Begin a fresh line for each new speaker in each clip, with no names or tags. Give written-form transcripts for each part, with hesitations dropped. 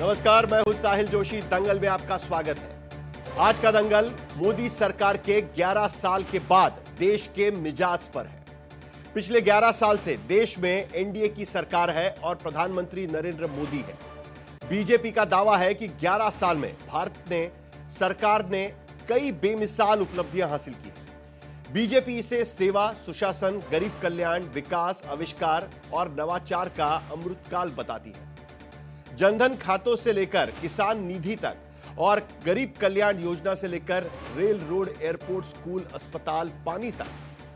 नमस्कार, मैं हूं साहिल जोशी। दंगल में आपका स्वागत है। आज का दंगल मोदी सरकार के 11 साल के बाद देश के मिजाज पर है। पिछले 11 साल से देश में एनडीए की सरकार है और प्रधानमंत्री नरेंद्र मोदी है। बीजेपी का दावा है कि 11 साल में सरकार ने कई बेमिसाल उपलब्धियां हासिल की हैं। बीजेपी इसे सेवा, सुशासन, गरीब कल्याण, विकास, आविष्कार और नवाचार का अमृतकाल बताती है। जनधन खातों से लेकर किसान निधि तक और गरीब कल्याण योजना से लेकर रेल, रोड, एयरपोर्ट, स्कूल, अस्पताल, पानी तक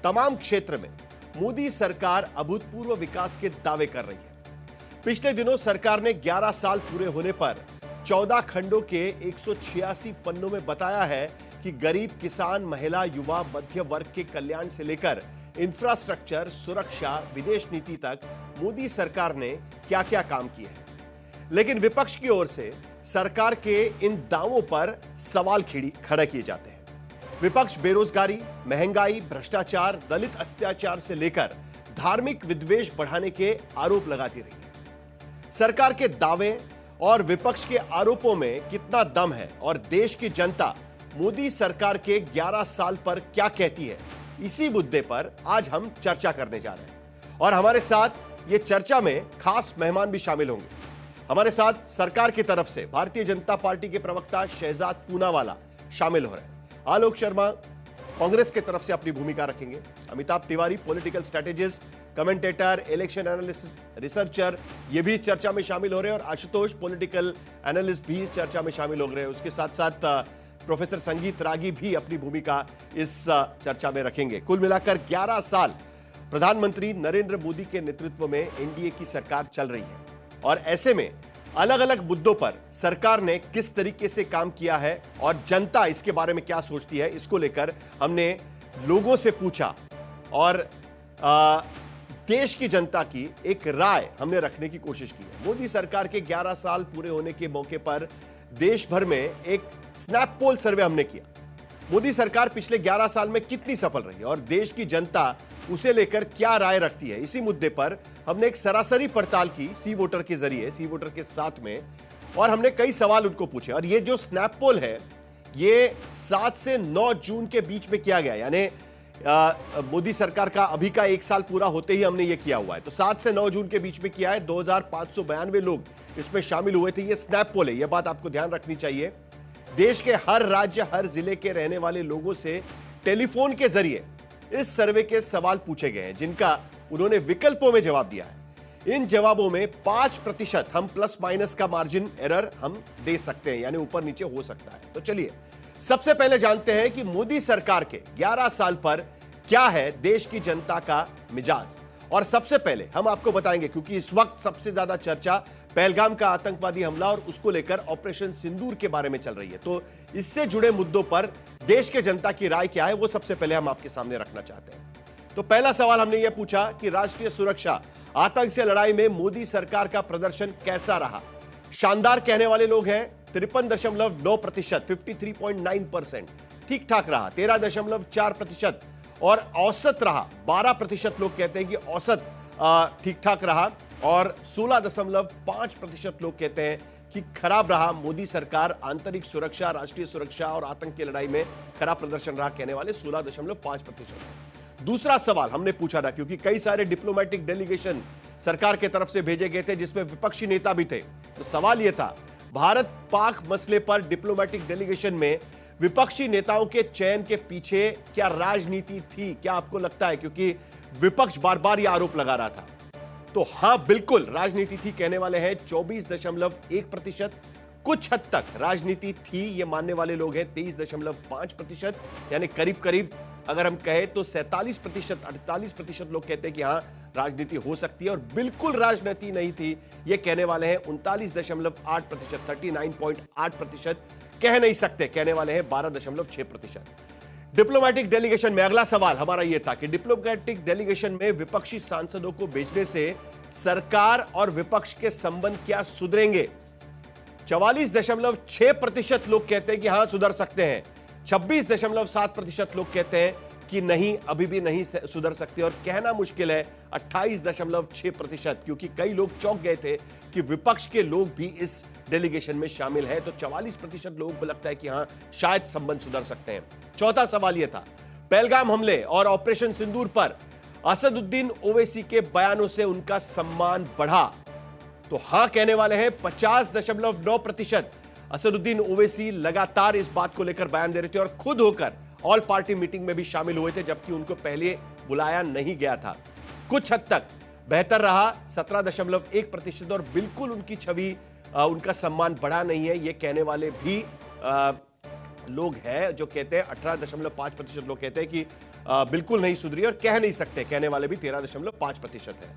तमाम क्षेत्र में मोदी सरकार अभूतपूर्व विकास के दावे कर रही है। पिछले दिनों सरकार ने 11 साल पूरे होने पर 14 खंडों के 186 पन्नों में बताया है कि गरीब, किसान, महिला, युवा, मध्य वर्ग के कल्याण से लेकर इंफ्रास्ट्रक्चर, सुरक्षा, विदेश नीति तक मोदी सरकार ने क्या क्या काम किए हैं। लेकिन विपक्ष की ओर से सरकार के इन दावों पर सवाल खड़े किए जाते हैं। विपक्ष बेरोजगारी, महंगाई, भ्रष्टाचार, दलित अत्याचार से लेकर धार्मिक विद्वेष बढ़ाने के आरोप लगाती रही है। सरकार के दावे और विपक्ष के आरोपों में कितना दम है और देश की जनता मोदी सरकार के 11 साल पर क्या कहती है, इसी मुद्दे पर आज हम चर्चा करने जा रहे हैं। और हमारे साथ ये चर्चा में खास मेहमान भी शामिल होंगे। हमारे साथ सरकार की तरफ से भारतीय जनता पार्टी के प्रवक्ता शहजाद पूनावाला शामिल हो रहे हैं। आलोक शर्मा कांग्रेस की तरफ से अपनी भूमिका रखेंगे। Amitabh Tiwari political strategist, commentator, election analyst, researcher, ये भी चर्चा में शामिल हो रहे हैं। और आशुतोष पॉलिटिकल एनालिस्ट भी इस चर्चा में शामिल हो रहे हैं। उसके साथ साथ प्रोफेसर संगीत रागी भी अपनी भूमिका इस चर्चा में रखेंगे। कुल मिलाकर 11 साल प्रधानमंत्री नरेंद्र मोदी के नेतृत्व में एनडीए की सरकार चल रही है और ऐसे में अलग अलग मुद्दों पर सरकार ने किस तरीके से काम किया है और जनता इसके बारे में क्या सोचती है, इसको लेकर हमने लोगों से पूछा और देश की जनता की एक राय हमने रखने की कोशिश की है। मोदी सरकार के 11 साल पूरे होने के मौके पर देश भर में एक स्नैप पोल सर्वे हमने किया। मोदी सरकार पिछले 11 साल में कितनी सफल रही और देश की जनता उसे लेकर क्या राय रखती है, इसी मुद्दे पर हमने एक सरासरी पड़ताल की सी वोटर के जरिए, सी वोटर के साथ में, और हमने कई सवाल उनको पूछे। और ये जो स्नैप पोल है ये 7 से 9 जून के बीच में किया गया, यानी मोदी सरकार का अभी का 1 साल पूरा होते ही हमने ये किया हुआ है। तो 7 से 9 जून के बीच में किया है। 2592 लोग इसमें शामिल हुए थे। ये स्नैप पोल है, यह बात आपको ध्यान रखनी चाहिए। देश के हर राज्य, हर जिले के रहने वाले लोगों से टेलीफोन के जरिए इस सर्वे के सवाल पूछे गए हैं, जिनका उन्होंने विकल्पों में जवाब दिया है। इन जवाबों में 5% हम प्लस माइनस का मार्जिन एरर हम दे सकते हैं, यानी ऊपर नीचे हो सकता है। तो चलिए सबसे पहले जानते हैं कि मोदी सरकार के 11 साल पर क्या है देश की जनता का मिजाज। और सबसे पहले हम आपको बताएंगे, क्योंकि इस वक्त सबसे ज्यादा चर्चा पहलगाम का आतंकवादी हमला और उसको लेकर ऑपरेशन सिंदूर के बारे में चल रही है, तो इससे जुड़े मुद्दों पर देश के जनता की राय क्या है वो सबसे पहले हम आपके सामने रखना चाहते हैं। तो पहला सवाल हमने ये पूछा कि राष्ट्रीय सुरक्षा, आतंक से लड़ाई में मोदी सरकार का प्रदर्शन कैसा रहा। शानदार कहने वाले लोग हैं 53.9%, 53.9%। ठीक ठाक रहा 13.4% और औसत रहा 12%। लोग कहते हैं कि औसत ठीक ठाक रहा और 16.5% लोग कहते हैं कि खराब रहा। मोदी सरकार आंतरिक सुरक्षा, राष्ट्रीय सुरक्षा और आतंक की लड़ाई में खराब प्रदर्शन रहा कहने वाले 16.5%। दूसरा सवाल हमने पूछा था, क्योंकि कई सारे डिप्लोमेटिक डेलीगेशन सरकार की तरफ से भेजे गए थे जिसमें विपक्षी नेता भी थे। तो सवाल यह था, भारत पाक मसले पर डिप्लोमेटिक डेलीगेशन में विपक्षी नेताओं के चयन के पीछे क्या राजनीति थी, क्या आपको लगता है? क्योंकि विपक्ष बार बार यह आरोप लगा रहा था। तो हां, बिल्कुल राजनीति थी कहने वाले हैं 24.1%। कुछ हद तक राजनीति थी ये मानने वाले लोग हैं 23.5%, यानी करीब करीब अगर हम कहें तो 47%, 48% लोग कहते हैं कि हां राजनीति हो सकती है। और बिल्कुल राजनीति नहीं थी ये कहने वाले हैं 39.8%, 39.8%। कह नहीं सकते कहने वाले हैं 12.6%। डिप्लोमेटिक डेलीगेशन में अगला सवाल हमारा यह था कि डिप्लोमेटिक डेलीगेशन में विपक्षी सांसदों को भेजने से सरकार और विपक्ष के संबंध क्या सुधरेंगे? 44.6% लोग कहते हैं कि हां सुधर सकते हैं। 26.7% लोग कहते हैं कि नहीं, अभी भी नहीं सुधर सकते, और कहना मुश्किल है 28.6%, क्योंकि कई लोग चौंक गए थे कि विपक्ष के लोग भी इस डेलीगेशन में शामिल है, तो 44% लोगों को लगता है कि हां शायद संबंध सुधर सकते हैं। चौथा सवाल यह था, पहलगाम हमले और ऑपरेशन सिंदूर पर असदुद्दीन ओवैसी के बयानों से उनका सम्मान बढ़ा, तो हां कहने वाले हैं 50.9%। असदुद्दीन ओवैसी लगातार इस बात को लेकर बयान दे रहे थे और खुद होकर ऑल पार्टी मीटिंग में भी शामिल हुए थे, जबकि उनको पहले बुलाया नहीं गया था। कुछ हद तक बेहतर रहा 17.1%, और बिल्कुल उनकी छवि, उनका सम्मान बढ़ा नहीं है, ये कहने वाले भी लोग हैं जो कहते हैं 18.5% लोग कहते हैं कि बिल्कुल नहीं सुधरी, और कह नहीं सकते, कहने वाले भी 13.5% है।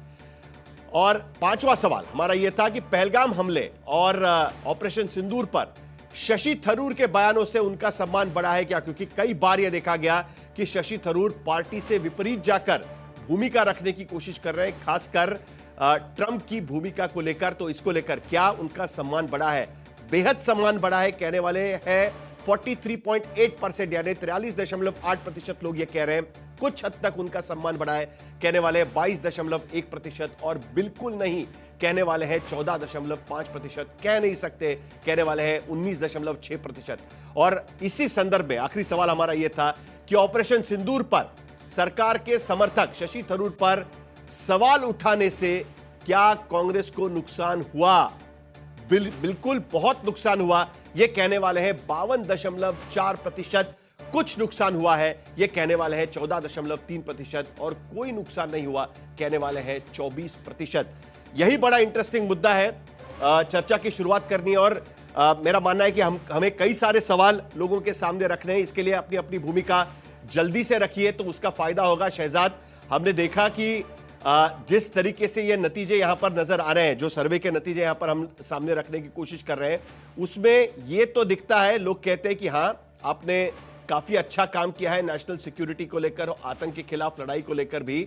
और पांचवा सवाल हमारा यह था कि पहलगाम हमले और ऑपरेशन सिंदूर पर शशि थरूर के बयानों से उनका सम्मान बढ़ा है क्या, क्योंकि कई बार यह देखा गया कि शशि थरूर पार्टी से विपरीत जाकर भूमिका रखने की कोशिश कर रहे हैं, खासकर ट्रंप की भूमिका को लेकर, तो इसको लेकर क्या उनका सम्मान बढ़ा है? बेहद सम्मान बढ़ा है, कहने वाले हैं 43.8%, यानी 43.8% लोग ये कह रहे हैं। कुछ हद तक उनका सम्मान बढ़ा है, कहने वाले हैं 22.1%, और बिल्कुल नहीं कहने वाले हैं 14.5%, कह नहीं सकते कहने वाले हैं 19.6%। और इसी संदर्भ में आखिरी सवाल हमारा यह था कि ऑपरेशन सिंदूर पर सरकार के समर्थक शशि थरूर पर सवाल उठाने से क्या कांग्रेस को नुकसान हुआ? बिल्कुल बहुत नुकसान हुआ, यह कहने वाले हैं 52.4%। कुछ नुकसान हुआ है, यह कहने वाले हैं 14.3%, और कोई नुकसान नहीं हुआ, कहने वाले हैं 24%। यही बड़ा इंटरेस्टिंग मुद्दा है चर्चा की शुरुआत करनी है, और मेरा मानना है कि हमें कई सारे सवाल लोगों के सामने रखने हैं। इसके लिए अपनी अपनी भूमिका जल्दी से रखिए तो उसका फायदा होगा। शहजाद, हमने देखा कि जिस तरीके से ये नतीजे यहां पर नजर आ रहे हैं, जो सर्वे के नतीजे यहां पर हम सामने रखने की कोशिश कर रहे हैं, उसमें ये तो दिखता है, लोग कहते हैं कि हां आपने काफी अच्छा काम किया है नेशनल सिक्योरिटी को लेकर, आतंक के खिलाफ लड़ाई को लेकर भी,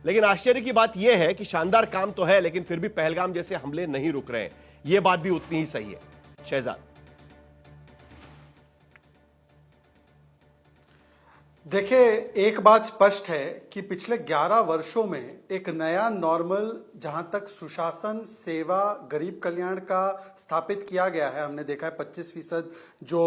लेकिन आश्चर्य की बात यह है कि शानदार काम तो है, लेकिन फिर भी पहलगाम जैसे हमले नहीं रुक रहे हैं। यह बात भी उतनी ही सही है। शहजाद,
देखिए, एक बात स्पष्ट है कि पिछले 11 वर्षों में एक नया नॉर्मल, जहां तक सुशासन, सेवा, गरीब कल्याण का स्थापित किया गया है। हमने देखा है 25% जो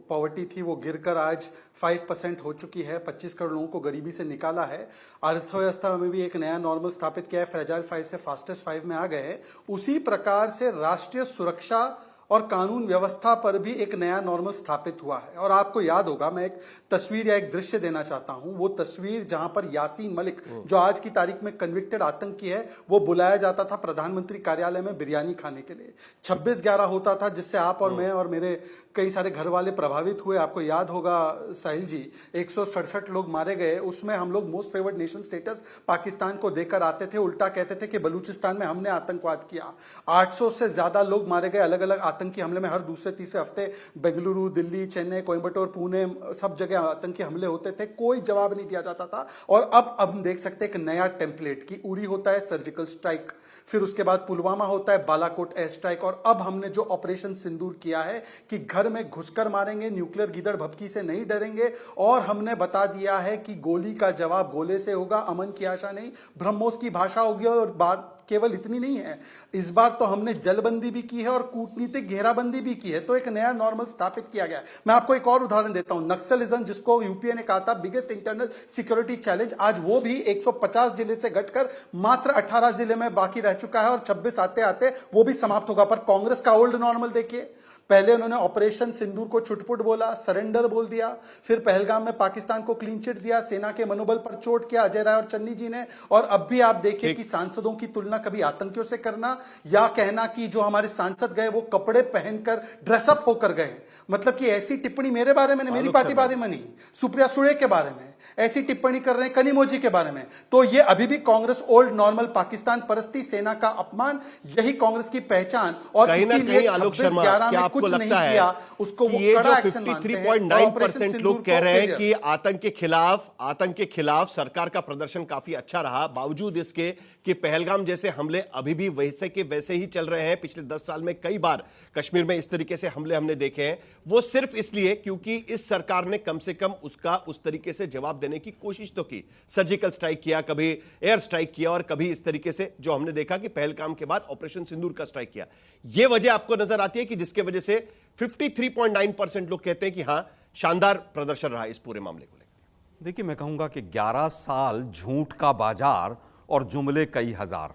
पॉवर्टी थी वो गिरकर आज 5% हो चुकी है। 25 करोड़ लोगों को गरीबी से निकाला है। अर्थव्यवस्था में भी एक नया नॉर्मल स्थापित किया है, फ्रेजाइल 5 से फास्टेस्ट 5 में आ गए हैं। उसी प्रकार से राष्ट्रीय सुरक्षा और कानून व्यवस्था पर भी एक नया नॉर्मल स्थापित हुआ है। और आपको याद होगा, मैं एक तस्वीर या एक दृश्य देना चाहता हूं। वो तस्वीर जहां पर यासीन मलिक, जो आज की तारीख में कन्विक्टेड आतंकी है, वो बुलाया जाता था प्रधानमंत्री कार्यालय में बिरयानी खाने के लिए। 26/11 होता था, जिससे आप और मैं और मेरे कई सारे घर वाले प्रभावित हुए। आपको याद होगा साहिल जी, 167 लोग मारे गए। उसमें हम लोग most favoured nation status Pakistan को देकर आते थे, उल्टा कहते थे कि बलूचिस्तान में हमने आतंकवाद किया। 800 से ज्यादा लोग मारे गए अलग अलग आतंकी हमले में। हर दूसरे तीसरे हफ्ते बेंगलुरु, दिल्ली, चेन्नई, कोयम्बटूर, पुणे, सब जगह आतंकी हमले होते थे, कोई जवाब नहीं दिया जाता था। और अब हम देख सकते हैं एक नया टेम्पलेट की उरी होता है सर्जिकल स्ट्राइक, फिर उसके बाद पुलवामा होता है, बालाकोट एयर स्ट्राइक, और अब हमने जो ऑपरेशन सिंदूर किया है कि घर में घुसकर मारेंगे, न्यूक्लियर गीदड़ भपकी से नहीं डरेंगे, और हमने बता दिया है कि गोली का जवाब गोले से होगा, अमन की आशा नहीं, ब्रह्मोस की भाषा होगी। और बात केवल इतनी नहीं है, इस बार तो हमने जलबंदी भी की है और कूटनीतिक घेराबंदी भी की है। तो एक नया नॉर्मल स्थापित किया गया है। मैं आपको एक और उदाहरण देता हूं, नक्सलिज्म, जिसको यूपीए ने कहा था बिगेस्ट इंटरनल सिक्योरिटी चैलेंज, आज वो भी 150 जिले से घटकर मात्र 18 जिले में बाकी रह चुका है, और 26 आते आते वो भी समाप्त होगा। पर कांग्रेस का ओल्ड नॉर्मल देखिए, पहले उन्होंने ऑपरेशन सिंदूर को छुटपुट बोला, सरेंडर बोल दिया, फिर पहलगाम में पाकिस्तान को क्लीन चिट दिया, सेना के मनोबल पर चोट किया अजय राय और चन्नी जी ने। और अब भी आप देखिए कि सांसदों की तुलना कभी आतंकियों से करना, या कहना कि जो हमारे सांसद गए वो कपड़े पहनकर ड्रेसअप होकर गए। मतलब कि ऐसी टिप्पणी मेरे बारे में, मेरी पार्टी बारे में नहीं, सुप्रिया सुळे के बारे में ऐसी टिप्पणी कर रहे हैं, कनिमोजी के बारे में। तो ये अभी भी कांग्रेस ओल्ड नॉर्मल पाकिस्तान परस्ती, सेना का अपमान, यही कांग्रेस की पहचान। और इसीलिए 26/11 में कुछ नहीं किया, उसको वो कड़ा एक्शन मानते हैं।
53.9% लोग कह रहे हैं कि आतंक के खिलाफ सरकार का प्रदर्शन काफी अच्छा रहा, बावजूद इसके कि पहलगाम जैसे से हमले अभी भी वैसे के वैसे ही चल रहे हैं। पिछले 10 साल में कई बार कश्मीर में इस तरीके से हमले हमने देखे हैं, वो सिर्फ इसलिए क्योंकि इस सरकार ने कम से कम उसका उस तरीके से जवाब देने की कोशिश तो की। सर्जिकल स्ट्राइक किया, कभी एयर स्ट्राइक किया, और कभी इस तरीके से जो हमने देखा कि पहलगाम के बाद ऑपरेशन सिंदूर का स्ट्राइक किया। यह वजह आपको नजर आती है कि जिसके वजह से 53.9% लोग कहते हैं कि हां, शानदार प्रदर्शन रहा इस पूरे मामले को लेकर।
देखिए, मैं कहूंगा कि 11 साल झूठ का बाजार और जुमले कई हजार,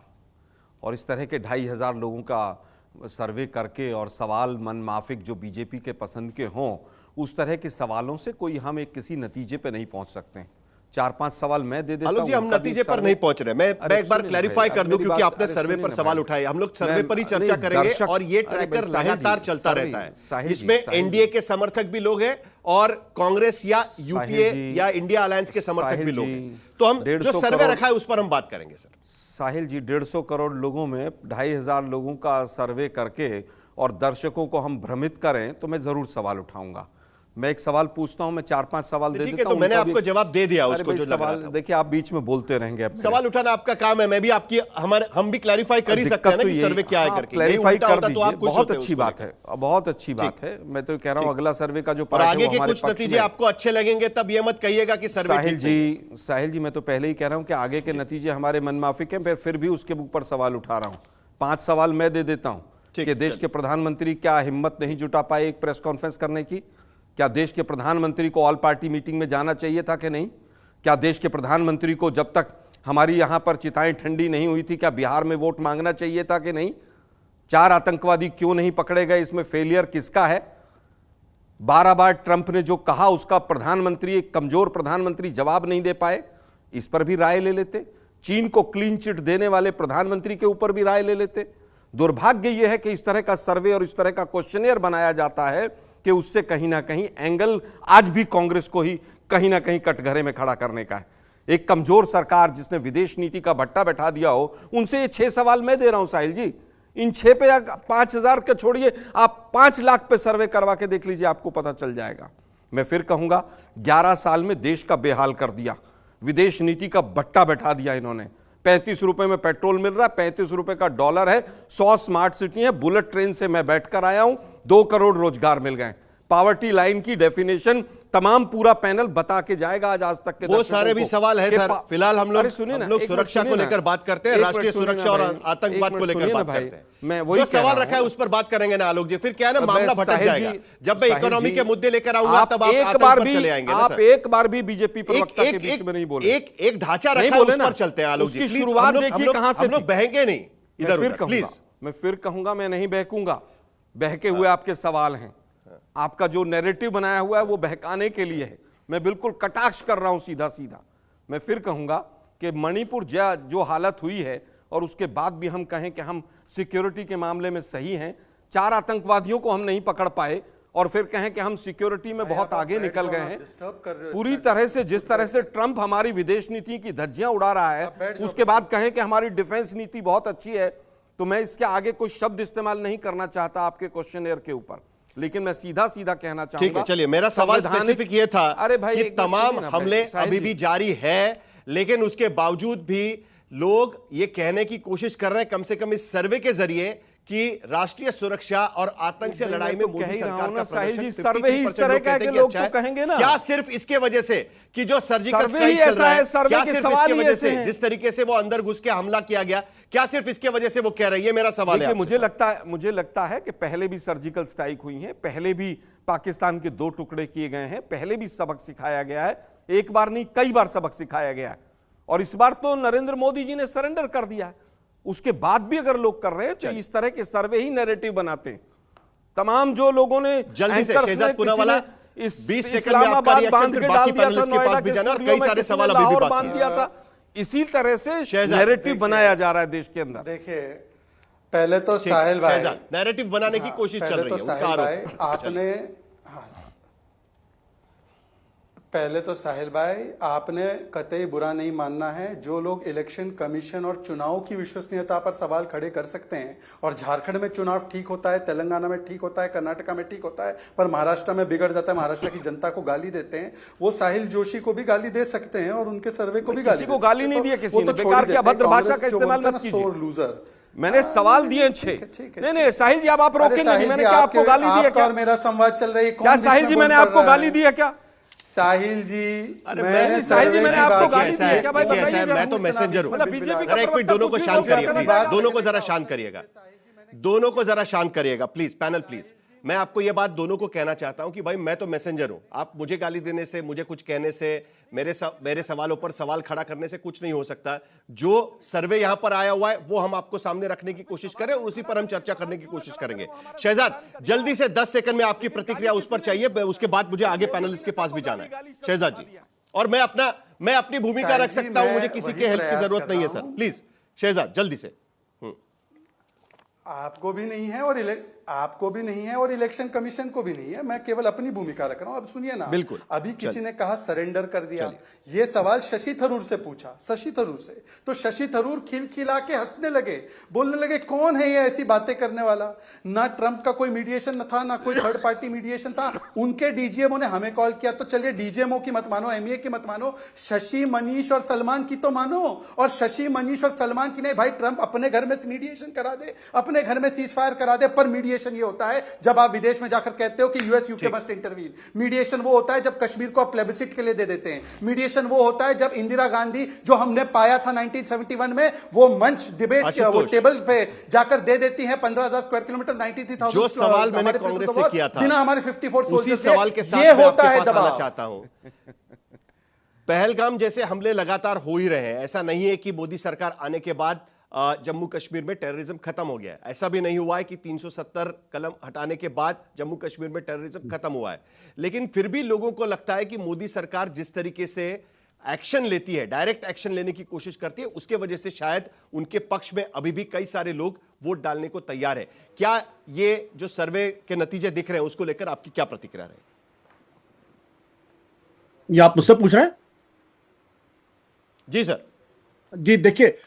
और इस तरह के 2,500 लोगों का सर्वे करके और सवाल मनमाफिक जो बीजेपी के पसंद के हों, उस तरह के सवालों से कोई हम एक किसी नतीजे पे नहीं पहुंच सकते। 4-5 सवाल मैं दे देता हूं।
जी, हम नतीजे पर नहीं पहुंच रहे। मैं एक बार क्लैरिफाई कर दूं, क्योंकि आपने सर्वे पर सवाल उठाए। हम लोग सर्वे पर ही चर्चा करेंगे, और ये ट्रैकर लगातार चलता रहता है। इसमें एनडीए के समर्थक भी लोग हैं और कांग्रेस या यूपीए या इंडिया अलायंस के समर्थक भी लोग हैं। तो हम जो सर्वे रखा है उस पर हम बात करेंगे। सर
साहिल जी, 150 करोड़ लोगों में 2,500 लोगों का सर्वे करके और दर्शकों को हम भ्रमित करें तो मैं जरूर सवाल उठाऊंगा। मैं एक सवाल पूछता हूं, मैं 4-5 सवाल दे देता हूं।
तो मैंने आपको जवाब दे दिया उसको जो लग रहा था।
देखिए, आप बीच में बोलते रहेंगे।
सवाल उठाना आपका काम है, मैं भी आपकी हम भी क्लैरिफाई कर ही सकते हैं ना कि सर्वे क्या है करके।
क्लैरिफाई कर दीजिए, बहुत अच्छी बात है, बहुत अच्छी बात है। मैं तो कह रहा हूं अगला सर्वे का जो
आगे के कुछ नतीजे आपको अच्छे लगेंगे तब ये मत कहिएगा कि सर्वे।
साहिल जी, मैं तो पहले ही कह रहा हूं कि आगे के नतीजे हमारे मनमाफिक हैं, फिर भी उसके ऊपर सवाल उठा रहा हूं। 5 सवाल मैं दे देता हूं कि देश के प्रधानमंत्री क्या हिम्मत नहीं जुटा पाए एक प्रेस कॉन्फ्रेंस करने की? क्या देश के प्रधानमंत्री को ऑल पार्टी मीटिंग में जाना चाहिए था कि नहीं? क्या देश के प्रधानमंत्री को जब तक हमारी यहां पर चिताएं ठंडी नहीं हुई थी, क्या बिहार में वोट मांगना चाहिए था कि नहीं? 4 आतंकवादी क्यों नहीं पकड़े गए? इसमें फेलियर किसका है? 12 बार ट्रंप ने जो कहा उसका प्रधानमंत्री, एक कमजोर प्रधानमंत्री, जवाब नहीं दे पाए। इस पर भी राय ले लेते। चीन को क्लीन चिट देने वाले प्रधानमंत्री के ऊपर भी राय ले लेते। दुर्भाग्य यह है कि इस तरह का सर्वे और इस तरह का क्वेश्चनियर बनाया जाता है कि उससे कहीं ना कहीं एंगल आज भी कांग्रेस को ही कहीं ना कहीं कटघरे में खड़ा करने का है। एक कमजोर सरकार जिसने विदेश नीति का भट्टा बैठा दिया हो, उनसे ये 6 सवाल मैं दे रहा हूं साहिल जी। इन 6 पे 5,000 के छोड़िए, आप 5 लाख पे सर्वे करवा के देख लीजिए, आपको पता चल जाएगा। मैं फिर कहूंगा, 11 साल में देश का बेहाल कर दिया, विदेश नीति का भट्टा बैठा दिया इन्होंने। 35 रुपए में पेट्रोल मिल रहा है, 35 रुपए का डॉलर है, 100 स्मार्ट सिटी है, बुलेट ट्रेन से मैं बैठकर आया हूं, 2 करोड़ रोजगार मिल गए। पावर्टी लाइन की डेफिनेशन तमाम पूरा पैनल बता के जाएगा आज तक के।
वो सारे भी सवाल है सर। फिलहाल हम लोग सुरक्षा को लेकर बात करते हैं, राष्ट्रीय सुरक्षा और आतंकवाद को लेकर बात करते हैं।
मैं वही
जो सवाल रखा है उस पर बात करेंगे ना आलोक जी। फिर क्या है ना, मामला भटक जाएगा। जब मैं इकोनॉमी के मुद्दे लेकर आऊंगा तब आप
एक बार भी बीजेपी प्रवक्ता के बीच में नहीं बोले।
एक ढांचा रखा है, उस पर चलते हैं आलोक जी।
उसकी शुरुआत देखिए कहां से।
हम लोग बहेंगे नहीं इधर, प्लीज।
मैं फिर कहूंगा, मैं नहीं बहकूंगा। बहके हुए आपके सवाल हैं, आपका जो नैरेटिव बनाया हुआ है वो बहकाने के लिए है। मैं बिल्कुल कटाक्ष कर रहा हूं सीधा सीधा। मैं फिर कहूंगा कि मणिपुर जो हालत हुई है, और उसके बाद भी हम कहें कि हम सिक्योरिटी के मामले में सही हैं, 4 आतंकवादियों को हम नहीं पकड़ पाए, और फिर कहें कि हम सिक्योरिटी में बहुत आगे निकल गए हैं। पूरी तरह से जिस तरह से ट्रंप हमारी विदेश नीति की धज्जियां उड़ा रहा है, उसके बाद कहें कि हमारी डिफेंस नीति बहुत अच्छी है, तो मैं इसके आगे कोई शब्द इस्तेमाल नहीं करना चाहता आपके क्वेश्चनियर के ऊपर। लेकिन मैं सीधा सीधा कहना चाहूंगा।
ठीक है, चलिए, मेरा सवाल स्पेसिफिक ये था कि तमाम हमले अभी भी जारी है, लेकिन उसके बावजूद भी लोग ये कहने की कोशिश कर रहे हैं, कम से कम इस सर्वे के जरिए, कि राष्ट्रीय सुरक्षा और आतंक से लड़ाई में मोदी सरकार का प्रदर्शन,
सर्वे ही इस तरह का है कि लोग तो कहेंगे ना।
क्या सिर्फ इसके वजह से कि जो सर्जिकल स्ट्राइक चल रहा है, क्या सिर्फ इसके वजह से जिस तरीके से वो अंदर घुस के हमला किया गया, क्या सिर्फ इसके वजह से वो कह रही है? मेरा सवाल है।
मुझे लगता है कि पहले भी सर्जिकल स्ट्राइक हुई है, पहले भी पाकिस्तान के 2 टुकड़े किए गए हैं, पहले भी सबक सिखाया गया है। एक बार नहीं, कई बार सबक सिखाया गया है, और इस बार तो नरेंद्र मोदी जी ने सरेंडर कर दिया है। उसके बाद भी अगर लोग कर रहे हैं तो इस तरह के सर्वे ही नैरेटिव बनाते हैं। तमाम जो लोगों ने
जल्दी से शहजाद पूनावाला
इस
20 सेकंड में आपका रिएक्शन, फिर बाकी पैनलिस्ट के पास भी जाना, और कई सारे सवाल अभी भी बाकी
हैं। इसी तरह से नैरेटिव बनाया जा रहा है देश के अंदर।
देखिए, पहले तो साहिल भाई
नैरेटिव बनाने की कोशिश चल रही है,
आपने पहले तो साहिल भाई, आपने कतई बुरा नहीं मानना है। जो लोग इलेक्शन कमीशन और चुनाव की विश्वसनीयता पर सवाल खड़े कर सकते हैं, और झारखंड में चुनाव ठीक होता है, तेलंगाना में ठीक होता है, कर्नाटका में ठीक होता है, पर महाराष्ट्र में बिगड़ जाता है, महाराष्ट्र की जनता को गाली देते हैं, वो साहिल जोशी को भी गाली दे सकते हैं और उनके सर्वे को भी गाली
किसी को गाली नहीं दी है किसी ने। बेकार की अभद्र भाषा का इस्तेमाल मत कीजिए।
लूजर,
मैंने सवाल दिए 6। नहीं साहिल जी, अब आप रोकेंगे नहीं। मैंने क्या आपको गाली दी है क्या?
मेरा संवाद चल रही है
क्या साहिल जी, मैंने आपको गाली दी है क्या?
साहिल जी,
साहिल जी, मैंने आपको गाली दी है क्या भाई? बताइए।
मैं तो मैसेंजर हूं।
बीजेपी
अरे एक मिनट, दोनों को शांत करिए प्लीज। दोनों को जरा शांत करिएगा। दोनों को जरा शांत करिएगा प्लीज। Panel please. मैं आपको यह बात दोनों को कहना चाहता हूं कि भाई मैं तो मैसेंजर हूं। आप मुझे गाली देने से, मुझे कुछ कहने से, मेरे सवालों पर सवाल खड़ा करने से कुछ नहीं हो सकता। जो सर्वे यहां पर आया हुआ है वो हम आपको सामने रखने की कोशिश करें और उसी पर हम चर्चा करने की कोशिश करेंगे। शहजाद, जल्दी से 10 सेकंड में आपकी प्रतिक्रिया उस पर चाहिए, उसके बाद मुझे आगे पैनलिस्ट के पास भी जाना है। शहजाद जी, और मैं अपनी भूमिका रख सकता हूं, मुझे किसी के हेल्प की जरूरत नहीं है सर। प्लीज शहजाद, जल्दी से।
आपको भी नहीं है और इलेक्शन कमीशन को भी नहीं है। मैं केवल अपनी भूमिका रख रहा हूं। अब सुनिए ना,
बिल्कुल।
अभी किसी ने कहा सरेंडर कर दिया। ये सवाल शशि थरूर से पूछा, शशि थरूर से, तो शशि थरूर खिलखिला के हंसने लगे, बोलने लगे कौन है ये ऐसी बातें करने वाला। ना ट्रंप का कोई मीडिएशन न था, ना कोई थर्ड पार्टी मीडिएशन था। उनके डीजीएमओ ने हमें कॉल किया, तो चलिए डीजीएमओ की मत मानो, एमईए की मत मानो, शशि, मनीष और सलमान की तो मानो। और शशि, मनीष और सलमान की नहीं भाई, ट्रंप अपने घर में मीडिएशन करा दे, अपने घर में सीज फायर करा दे। पर मीडिएशन ये होता है जब आप विदेश में जाकर कहते हो कि US UK must intervene. Mediation वो होता है जब कश्मीर को आप प्लेबिसिट के लिए दे देते हैं। मीडिएशन वो होता है जब इंदिरा गांधी, जो हमने पाया था 1971 में, वो मंच डिबेट वो टेबल पे जाकर दे देती है 15,000 स्क्वायर किलोमीटर, 93,000।
जो सवाल मैंने कांग्रेस से किया था
बिना हमारे 54
उसी सवाल के साथ
ये
मैं
होता
आपके
है
पास आना
दबाव।
चाहता हूं। पहलगाम जैसे हमले लगातार हो ही रहे हैं। ऐसा नहीं है कि मोदी सरकार आने के बाद जम्मू कश्मीर में टेररिज्म खत्म हो गया है। ऐसा भी नहीं हुआ है कि 370 कलम हटाने के बाद जम्मू कश्मीर में टेररिज्म खत्म हुआ है। लेकिन फिर भी लोगों को लगता है कि मोदी सरकार जिस तरीके से एक्शन लेती है, डायरेक्ट एक्शन लेने की कोशिश करती है, उसके वजह से शायद उनके पक्ष में अभी भी कई सारे लोग वोट डालने को तैयार है। क्या ये जो सर्वे के नतीजे दिख रहे हैं उसको लेकर आपकी क्या प्रतिक्रिया रही?
ये आप मुझसे पूछ रहे हैं?
जी सर।
जी देखिए,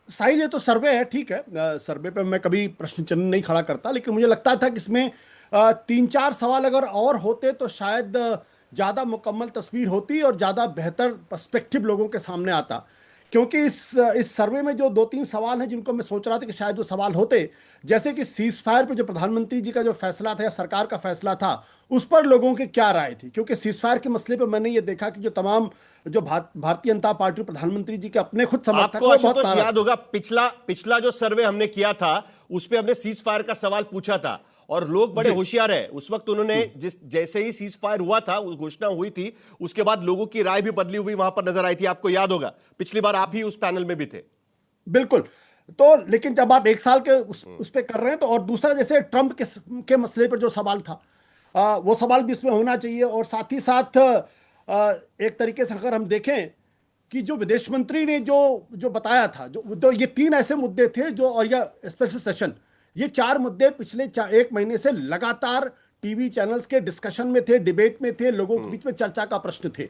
साहिल, ये तो सर्वे है, ठीक है। सर्वे पे मैं कभी प्रश्न चिन्ह नहीं खड़ा करता, लेकिन मुझे लगता था कि इसमें 3-4 सवाल अगर और होते तो शायद ज़्यादा मुकम्मल तस्वीर होती और ज़्यादा बेहतर पर्सपेक्टिव लोगों के सामने आता। क्योंकि इस सर्वे में जो 2-3 सवाल हैं जिनको मैं सोच रहा था कि शायद वो सवाल होते, जैसे कि सीज फायर पर जो प्रधानमंत्री जी का जो फैसला था या सरकार का फैसला था, उस पर लोगों की क्या राय थी। क्योंकि सीज फायर के मसले पर मैंने ये देखा कि जो तमाम जो भारतीय जनता पार्टी प्रधानमंत्री जी के अपने खुद समर्थक,
आपको आशुतोष याद होगा पिछला जो सर्वे हमने किया था उस पे हमने सीज फायर का सवाल पूछा था और लोग बड़े होशियार है। उस वक्त उन्होंने जैसे ही सीज फायर हुआ था, घोषणा हुई थी, उसके बाद लोगों की राय भी बदली हुई वहां पर नजर आई थी। आपको याद होगा, पिछली बार आप ही उस पैनल में भी थे।
बिल्कुल। तो लेकिन जब आप 1 साल के उस पे कर रहे हैं, तो और दूसरा जैसे ट्रंप के मसले पर जो सवाल था, वो सवाल भी इसमें होना चाहिए। और साथ ही साथ एक तरीके से अगर हम देखें कि जो विदेश मंत्री ने जो बताया था, जो ये 3 ऐसे मुद्दे थे जो, और यह स्पेशल सेशन, ये 4 मुद्दे पिछले 1 महीने से लगातार टीवी चैनल्स के डिस्कशन में थे, डिबेट में थे, लोगों के बीच में चर्चा का प्रश्न थे।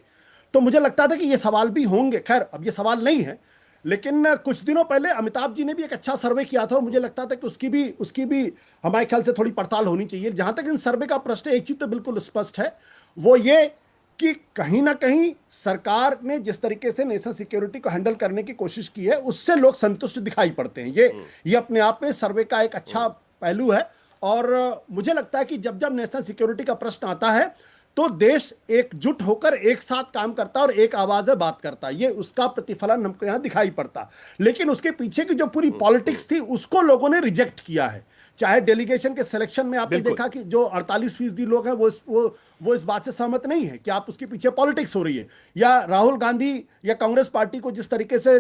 तो मुझे लगता था कि ये सवाल भी होंगे। खैर, अब ये सवाल नहीं है, लेकिन कुछ दिनों पहले अमिताभ जी ने भी एक अच्छा सर्वे किया था और मुझे लगता था कि उसकी भी हमारे ख्याल से थोड़ी पड़ताल होनी चाहिए। जहां तक इन सर्वे का प्रश्न, एक चीज तो बिल्कुल स्पष्ट है, वो ये कि कहीं ना कहीं सरकार ने जिस तरीके से नेशनल सिक्योरिटी को हैंडल करने की कोशिश की है, उससे लोग संतुष्ट दिखाई पड़ते हैं। ये अपने आप में सर्वे का एक अच्छा पहलू है। और मुझे लगता है कि जब नेशनल सिक्योरिटी का प्रश्न आता है तो देश एकजुट होकर एक साथ काम करता और एक आवाज से बात करता, ये उसका प्रतिफलन हमको यहां दिखाई पड़ता। लेकिन उसके पीछे की जो पूरी पॉलिटिक्स थी उसको लोगों ने रिजेक्ट किया है। चाहे डेलीगेशन के सिलेक्शन में आपने देखा कि जो 48% लोग हैं वो इस बात से सहमत नहीं है कि आप उसके पीछे पॉलिटिक्स हो रही है, या राहुल गांधी या कांग्रेस पार्टी को जिस तरीके से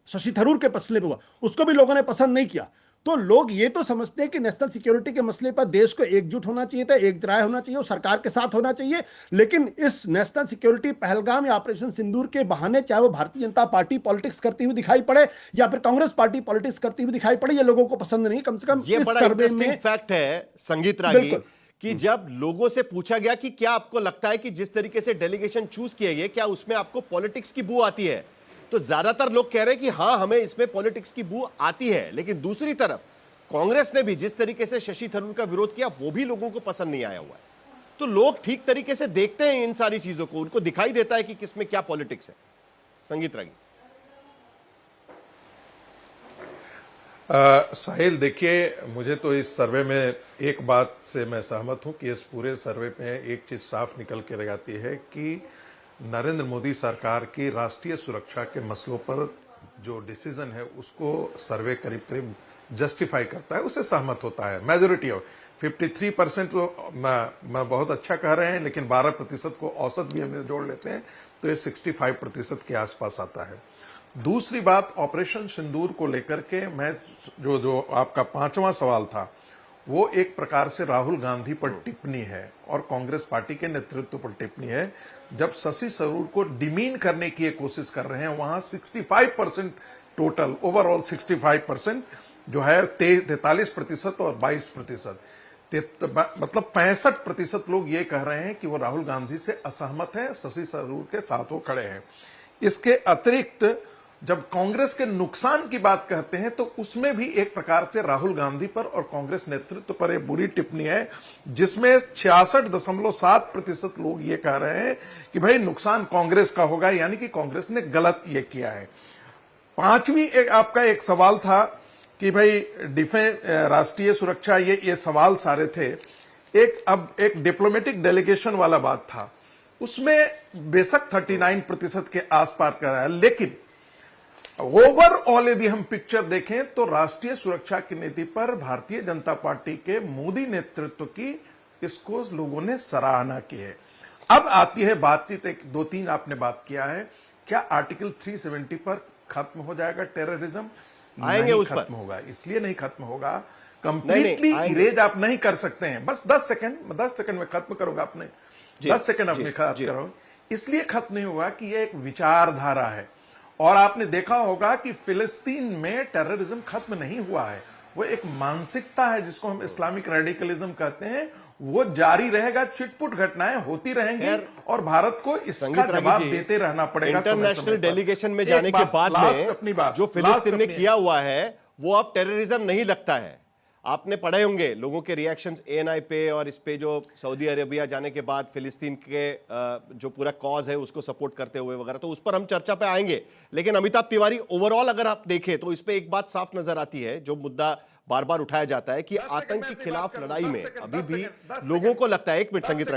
शशि थरूर के मसले पे हुआ उसको भी लोगों ने पसंद नहीं किया। तो लोग ये तो समझते हैं कि नेशनल सिक्योरिटी के मसले पर देश को एकजुट होना चाहिए था, एक राय होना चाहिए और सरकार के साथ होना चाहिए। लेकिन इस नेशनल सिक्योरिटी पहलगाम या ऑपरेशन सिंदूर के बहाने, चाहे वो भारतीय जनता पार्टी पॉलिटिक्स करती हुई दिखाई पड़े या फिर कांग्रेस पार्टी पॉलिटिक्स करती हुई दिखाई पड़े, ये लोगों को पसंद नहीं। कम से कम
ये
इस
बड़ा
सर्वे
इंटरेस्टिंग
में
फैक्ट है संगीत रागी कि जब लोगों से पूछा गया कि क्या आपको लगता है कि जिस तरीके से डेलीगेशन चूज किए गए, क्या उसमें आपको पॉलिटिक्स की बू आती है, तो ज्यादातर लोग कह रहे हैं कि हां, हमें इसमें पॉलिटिक्स की बू आती है। लेकिन दूसरी तरफ कांग्रेस ने भी जिस तरीके से शशि थरूर का विरोध किया, वो भी लोगों को पसंद नहीं आया हुआ है। तो लोग ठीक तरीके से देखते हैं इन सारी चीजों को, उनको दिखाई देता है कि किसमें क्या पॉलिटिक्स है। संगीत रागी।
साहिल, देखिए, मुझे तो इस सर्वे में एक बात से मैं सहमत हूं कि इस पूरे सर्वे में एक चीज साफ निकल के रह आती है कि नरेंद्र मोदी सरकार की राष्ट्रीय सुरक्षा के मसलों पर जो डिसीजन है उसको सर्वे करीब करीब जस्टिफाई करता है, उससे सहमत होता है। मेजोरिटी ऑफ 53% तो मैं बहुत अच्छा कह रहे हैं, लेकिन 12% को औसत भी हम जोड़ लेते हैं तो ये 65% के आसपास आता है। दूसरी बात, ऑपरेशन सिंदूर को लेकर के मैं जो आपका 5वां सवाल था, वो एक प्रकार से राहुल गांधी पर टिप्पणी है और कांग्रेस पार्टी के नेतृत्व पर टिप्पणी है। जब शशि थरूर को डिमीन करने की कोशिश कर रहे हैं, वहां 65% टोटल ओवरऑल 65% जो है 43% और 22%, मतलब 65% लोग ये कह रहे हैं कि वो राहुल गांधी से असहमत हैं, शशि थरूर के साथ वो खड़े हैं। इसके अतिरिक्त जब कांग्रेस के नुकसान की बात कहते हैं तो उसमें भी एक प्रकार से राहुल गांधी पर और कांग्रेस नेतृत्व पर एक बुरी टिप्पणी है, जिसमें 66.7% लोग ये कह रहे हैं कि भाई नुकसान कांग्रेस का होगा, यानी कि कांग्रेस ने गलत ये किया है। पांचवी आपका एक सवाल था कि भाई डिफेंस, राष्ट्रीय सुरक्षा, ये सवाल सारे थे। अब एक डिप्लोमेटिक डेलीगेशन वाला बात था, उसमें बेशक 39% के आसपास का है, लेकिन ओवरऑल यदि हम पिक्चर देखें तो राष्ट्रीय सुरक्षा की नीति पर भारतीय जनता पार्टी के मोदी नेतृत्व की इसको लोगों ने सराहना की है। अब आती है बातचीत, एक 2-3 आपने बात किया है, क्या आर्टिकल 370 पर खत्म हो जाएगा टेररिज्म?
आएंगे
नहीं
उस पर।
खत्म होगा, इसलिए नहीं खत्म होगा, कंप्लीटली इरेज आप नहीं कर सकते हैं। बस 10 सेकंड में खत्म करूंगा, आपने 10 सेकंड अपने खत्म करो, इसलिए खत्म नहीं होगा कि यह एक विचारधारा है। और आपने देखा होगा कि फिलिस्तीन में टेररिज्म खत्म नहीं हुआ है, वो एक मानसिकता है जिसको हम इस्लामिक रेडिकलिज्म कहते हैं, वो जारी रहेगा, छिटपुट घटनाएं होती रहेंगी और भारत को इसका जवाब देते रहना पड़ेगा।
इंटरनेशनल डेलीगेशन में जाने के बाद में जो फिलिस्तीन ने किया हुआ है वो अब टेररिज्म नहीं लगता है। आपने पढ़े होंगे लोगों के रिएक्शंस एएनआई पे और इस पे, जो सऊदी अरेबिया जाने के बाद फिलिस्तीन के जो पूरा कॉज है उसको सपोर्ट करते हुए वगैरह, तो उस पर हम चर्चा पे आएंगे। लेकिन अमिताभ तिवारी, ओवरऑल अगर आप देखें तो इस पे एक बात साफ नजर आती है, जो मुद्दा बार बार उठाया जाता है कि आतंक के खिलाफ लड़ाई में अभी भी लोगों को लगता है। एक मिनट संगीत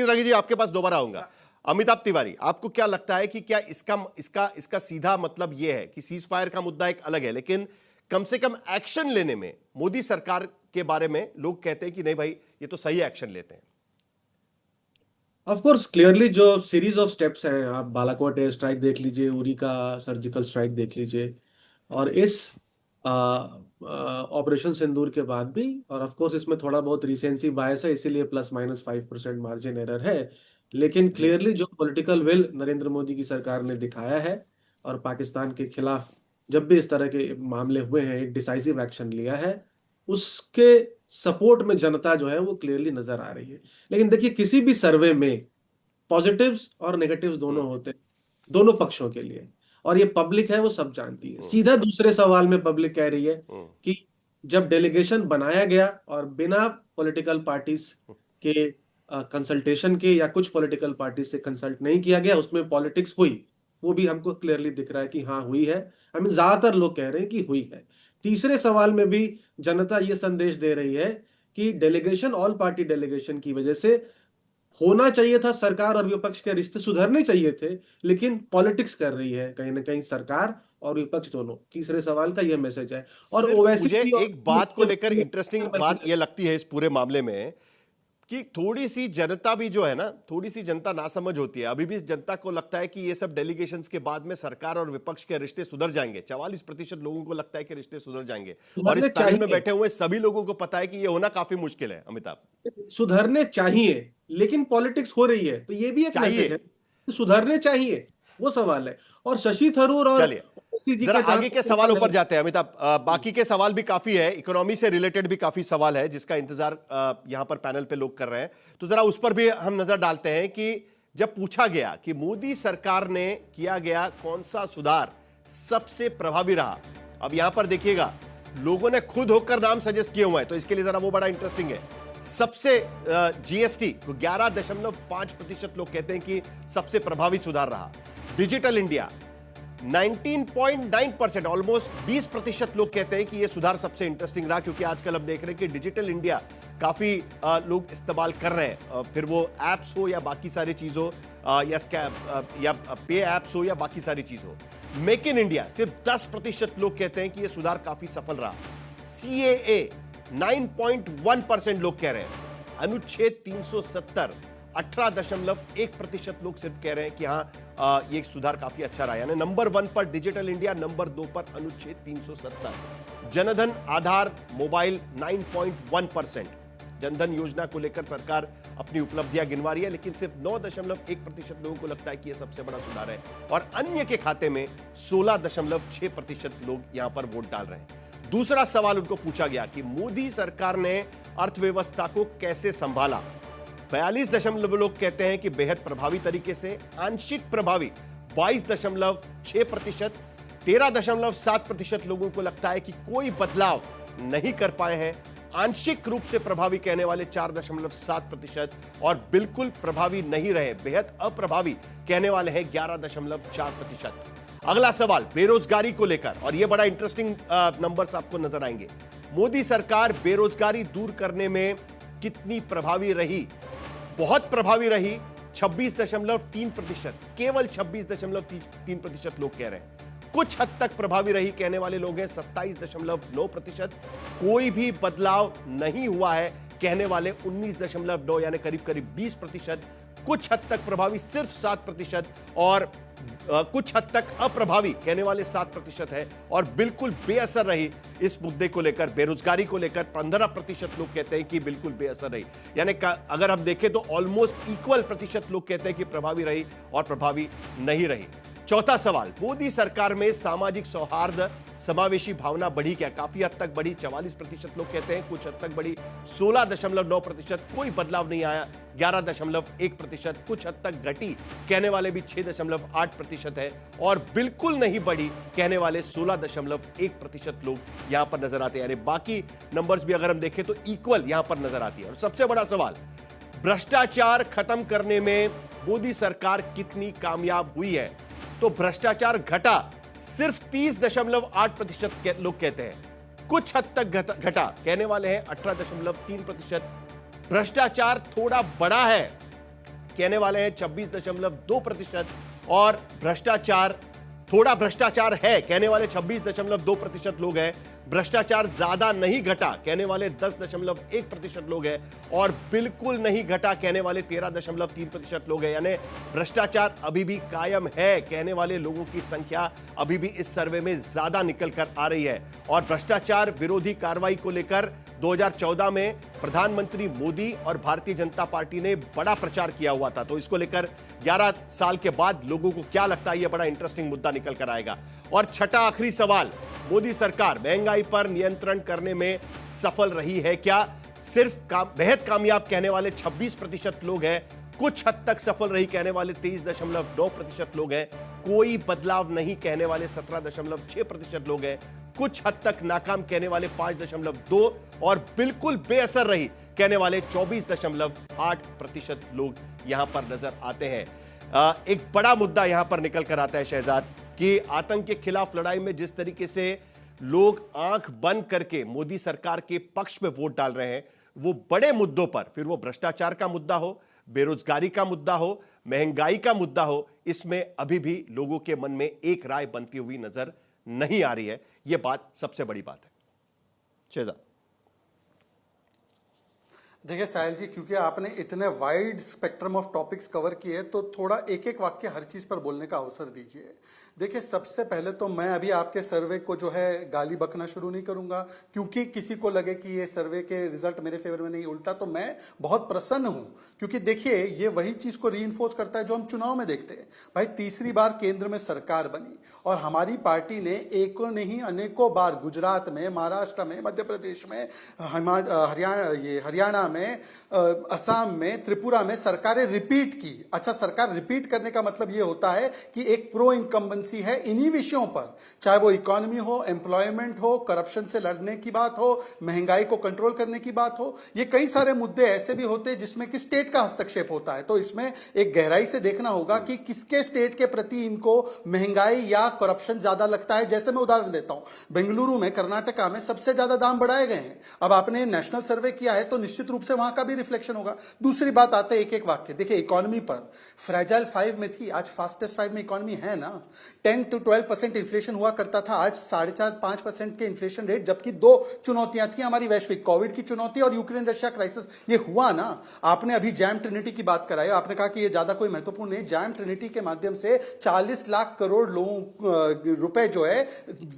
रागी जी आपके पास दोबारा आऊंगा। अमिताभ तिवारी, आपको क्या लगता है कि क्या इसका सीधा मतलब यह है कि सीज फायर का मुद्दा एक अलग है, लेकिन कम से कम एक्शन लेने में मोदी सरकार के बारे में लोग कहते हैं कि नहीं भाई, ये तो सही एक्शन लेते हैं?
ऑफ कोर्स, क्लियरली जो सीरीज ऑफ स्टेप्स हैं, आप बालाकोट एयर स्ट्राइक देख लीजिए, उरी का सर्जिकल स्ट्राइक देख लीजिए, और इस ऑपरेशन सिंदूर के बाद भी, और ऑफ कोर्स इसमें थोड़ा बहुत रिसेंसी बायस है, इसीलिए ±5% मार्जिन एरर है, लेकिन क्लियरली जो पॉलिटिकल विल नरेंद्र मोदी की सरकार ने दिखाया है और पाकिस्तान के खिलाफ जब भी इस तरह के मामले हुए हैं एक डिसाइसिव एक्शन लिया है, उसके सपोर्ट में जनता जो है वो क्लियरली नजर आ रही है। लेकिन देखिए, किसी भी सर्वे में पॉजिटिव्स और नेगेटिव्स दोनों होते हैं, दोनों पक्षों के लिए, और ये पब्लिक है वो सब जानती है। सीधा दूसरे सवाल में पब्लिक कह रही है कि जब डेलीगेशन बनाया गया और बिना पॉलिटिकल पार्टीज के कंसल्टेशन के या कुछ पॉलिटिकल पार्टी से कंसल्ट नहीं किया गया, उसमें पॉलिटिक्स हुई, वो भी हमको क्लियरली दिख रहा है कि हाँ हुई है। आई मीन ज्यादातर लोग कह रहे हैं कि हुई है। तीसरे सवाल में भी जनता ये संदेश दे रही है कि डेलीगेशन, ऑल पार्टी डेलीगेशन की वजह से होना चाहिए था, सरकार और विपक्ष के रिश्ते सुधरने चाहिए थे, लेकिन पॉलिटिक्स कर रही है कहीं ना कहीं सरकार और विपक्ष दोनों। तीसरे सवाल का यह मैसेज है। और ओवैसी
मुझे एक बात को लेकर इंटरेस्टिंग बात यह लगती है इस पूरे मामले में कि थोड़ी सी जनता भी जो है ना, थोड़ी सी जनता नासमझ होती है। अभी भी जनता को लगता है कि ये सब डेलीगेशंस के बाद में सरकार और विपक्ष के रिश्ते सुधर जाएंगे। 44% लोगों को लगता है कि रिश्ते सुधर जाएंगे, और इस पैनल में बैठे हुए सभी लोगों को पता है कि ये होना काफी मुश्किल है। अमिताभ,
सुधरने चाहिए, लेकिन पॉलिटिक्स हो रही है, तो ये भी एक मैसेज है, सुधरने चाहिए, वो सवाल है। और शशि थरूर और सीजी
जरा
का
आगे के सवालों पर जाते हैं अमिताभ। बाकी के सवाल भी काफी है, इकोनॉमी से रिलेटेड भी काफी सवाल है जिसका इंतजार यहां पर पैनल पे लोग कर रहे हैं, तो जरा उस पर भी हम नजर डालते हैं कि जब पूछा गया कि मोदी सरकार ने किया गया कौन सा सुधार सबसे प्रभावी रहा, अब यहां पर देखिएगा लोगों ने खुद होकर नाम सजेस्ट किए हुए हैं, तो इसके लिए जरा वो बड़ा इंटरेस्टिंग है। सबसे जीएसटी को 11.5% लोग कहते हैं कि सबसे प्रभावी सुधार रहा। डिजिटल इंडिया 19.9%, ऑलमोस्ट 20% लोग कहते हैं कि यह सुधार सबसे इंटरेस्टिंग रहा, क्योंकि आजकल हम देख रहे हैं कि डिजिटल इंडिया काफी लोग इस्तेमाल कर रहे हैं, फिर वो एप्स हो या बाकी सारी चीज हो, या पे एप्स हो या बाकी सारी चीज हो। मेक इन इंडिया सिर्फ 10% लोग कहते हैं कि यह सुधार काफी सफल रहा। सीएए 9.1% लोग कह रहे हैं। अनुच्छेद 370 18.1% लोग सिर्फ कह रहे हैं कि हाँ ये सुधार काफी अच्छा रहा। यानी नंबर 1 पर डिजिटल इंडिया, नंबर 2 पर अनुच्छेद 370। जनधन आधार मोबाइल 9.1%। जनधन योजना को लेकर सरकार अपनी उपलब्धियां गिनवा रही है, लेकिन सिर्फ 9.1% लोगों को लगता है कि यह सबसे बड़ा सुधार है, और अन्य के खाते में 16.6% लोग यहां पर वोट डाल रहे हैं। दूसरा सवाल उनको पूछा गया कि मोदी सरकार ने अर्थव्यवस्था को कैसे संभाला। 42 लोग कहते हैं कि बेहद प्रभावी तरीके से, आंशिक प्रभावी 22.6%, 13.7% लोगों को लगता है कि कोई बदलाव नहीं कर पाए हैं, आंशिक रूप से प्रभावी कहने वाले 4.7%, और बिल्कुल प्रभावी नहीं रहे, बेहद अप्रभावी कहने वाले हैं 11.4%। अगला सवाल बेरोजगारी को लेकर, और यह बड़ा इंटरेस्टिंग नंबर्स आपको नजर आएंगे। मोदी सरकार बेरोजगारी दूर करने में कितनी प्रभावी रही? बहुत प्रभावी रही, 26.3%, केवल 26.3% लोग कह रहे हैं। कुछ हद तक प्रभावी रही कहने वाले लोग हैं 27.9%, कोई भी बदलाव नहीं हुआ है कहने वाले 19.9, यानी करीब करीब 20%, कुछ हद तक प्रभावी सिर्फ 7%, और कुछ हद तक अप्रभावी कहने वाले 7% है, और बिल्कुल बेअसर रही इस मुद्दे को लेकर, बेरोजगारी को लेकर 15% लोग कहते हैं कि बिल्कुल बेअसर रही। यानी अगर हम देखें तो ऑलमोस्ट इक्वल प्रतिशत लोग कहते हैं कि प्रभावी रही और प्रभावी नहीं रही। चौथा सवाल, मोदी सरकार में सामाजिक सौहार्द, समावेशी भावना बढ़ी क्या? काफी हद तक बढ़ी, 44% लोग कहते हैं, कुछ हद तक बढ़ी 16.9%, कोई बदलाव नहीं आया 11.1%, कुछ हद तक घटी कहने वाले भी 6.8% है, और बिल्कुल नहीं बढ़ी कहने वाले 16.1% लोग यहां पर नजर आते हैं। यानी बाकी नंबर्स भी अगर हम देखें तो इक्वल यहां पर नजर आती है। और सबसे बड़ा सवाल, भ्रष्टाचार खत्म करने में मोदी सरकार कितनी कामयाब हुई है? तो भ्रष्टाचार घटा सिर्फ 30.8% लोग कहते हैं, कुछ हद तक घटा कहने वाले हैं 18.3%, भ्रष्टाचार थोड़ा बढ़ा है कहने वाले हैं 26.2%, और थोड़ा भ्रष्टाचार है कहने वाले 26.2% लोग हैं, भ्रष्टाचार ज्यादा नहीं घटा कहने वाले 10.1% लोग हैं, और बिल्कुल नहीं घटा कहने वाले 13.3% लोग हैं। यानी भ्रष्टाचार अभी भी कायम है कहने वाले लोगों की संख्या अभी भी इस सर्वे में ज्यादा निकल कर आ रही है। और भ्रष्टाचार विरोधी कार्रवाई को लेकर 2014 में प्रधानमंत्री मोदी और भारतीय जनता पार्टी ने बड़ा प्रचार किया हुआ था, तो इसको लेकर 11 साल के बाद लोगों को क्या लगता है, यह बड़ा इंटरेस्टिंग मुद्दा निकल कर आएगा। और छठा आखिरी सवाल, मोदी सरकार महंगाई पर नियंत्रण करने में सफल रही है क्या? सिर्फ बेहद कामयाब कहने वाले 26% लोग हैं, कुछ हद तक सफल रही कहने वाले 23.9% लोग हैं, कोई बदलाव नहीं कहने वाले 17.6% लोग हैं, कुछ हद तक नाकाम कहने वाले 5.2, और बिल्कुल बेअसर रही कहने वाले 24.8% लोग यहां पर नजर आते हैं। एक बड़ा मुद्दा यहां पर निकल कर आता है शहजाद, कि आतंक के खिलाफ लड़ाई में जिस तरीके से लोग आंख बंद करके मोदी सरकार के पक्ष में वोट डाल रहे हैं, वो बड़े मुद्दों पर, फिर वो भ्रष्टाचार का मुद्दा हो, बेरोजगारी का मुद्दा हो, महंगाई का मुद्दा हो, इसमें अभी भी लोगों के मन में एक राय बनती हुई नजर नहीं आ रही है। यह बात सबसे बड़ी बात है। शहजाद।
देखिए साहिल जी, क्योंकि आपने इतने wide spectrum of topics cover किए तो थोड़ा एक एक वाक्य हर चीज पर बोलने का अवसर दीजिए। देखिए, सबसे पहले तो मैं अभी आपके सर्वे को जो है गाली बकना शुरू नहीं करूंगा, क्योंकि किसी को लगे कि ये सर्वे के रिजल्ट मेरे फेवर में नहीं, उल्टा तो मैं बहुत प्रसन्न हूं, क्योंकि देखिए ये वही चीज को रीइंफोर्स करता है जो हम चुनाव में देखते हैं। भाई, तीसरी बार केंद्र में सरकार बनी और हमारी पार्टी ने एक नहीं अनेकों बार गुजरात में, महाराष्ट्र में, मध्य प्रदेश में, हरियाणा में, असम में, त्रिपुरा में सरकारें रिपीट की। अच्छा, सरकार रिपीट करने का मतलब यह होता है कि एक प्रो इनकम्बेंसी है इन्हीं विषयों पर, चाहे वो इकोनॉमी हो, एम्प्लॉयमेंट हो, करप्शन से लड़ने की बात हो, महंगाई को कंट्रोल करने की बात हो। ये कई सारे मुद्दे ऐसे भी होते हैं जिसमें कि स्टेट का हस्तक्षेप होता है, तो इसमें एक गहराई से देखना होगा कि किसके स्टेट के प्रति इनको महंगाई या करप्शन ज्यादा लगता है। जैसे मैं उदाहरण देता हूं, बेंगलुरु में, कर्नाटका में सबसे ज्यादा दाम बढ़ाए गए हैं। अब आपने नेशनल सर्वे किया है तो निश्चित रूप से वहां का भी रिफ्लेक्शन होगा। दूसरी बात आते हैं एक एक वाक्य। देखिए, इकोनॉमी पर फ्रेजाइल 5 में थी, आज फास्टेस्ट 5 में इकोनॉमी है ना। 10 to 12% इन्फ्लेशन हुआ करता था, आज 4.5-5% के इन्फ्लेशन रेट, जबकि दो चुनौतियां थी हमारी वैश्विक, कोविड की चुनौती और यूक्रेन रशिया क्राइसिस। ये हुआ ना। आपने अभी जैम ट्रिनिटी की बात कराई, आपने कहा कि ये ज्यादा कोई महत्वपूर्ण नहीं। जैम ट्रिनिटी के माध्यम से 40 लाख करोड़ लोगों रुपए जो है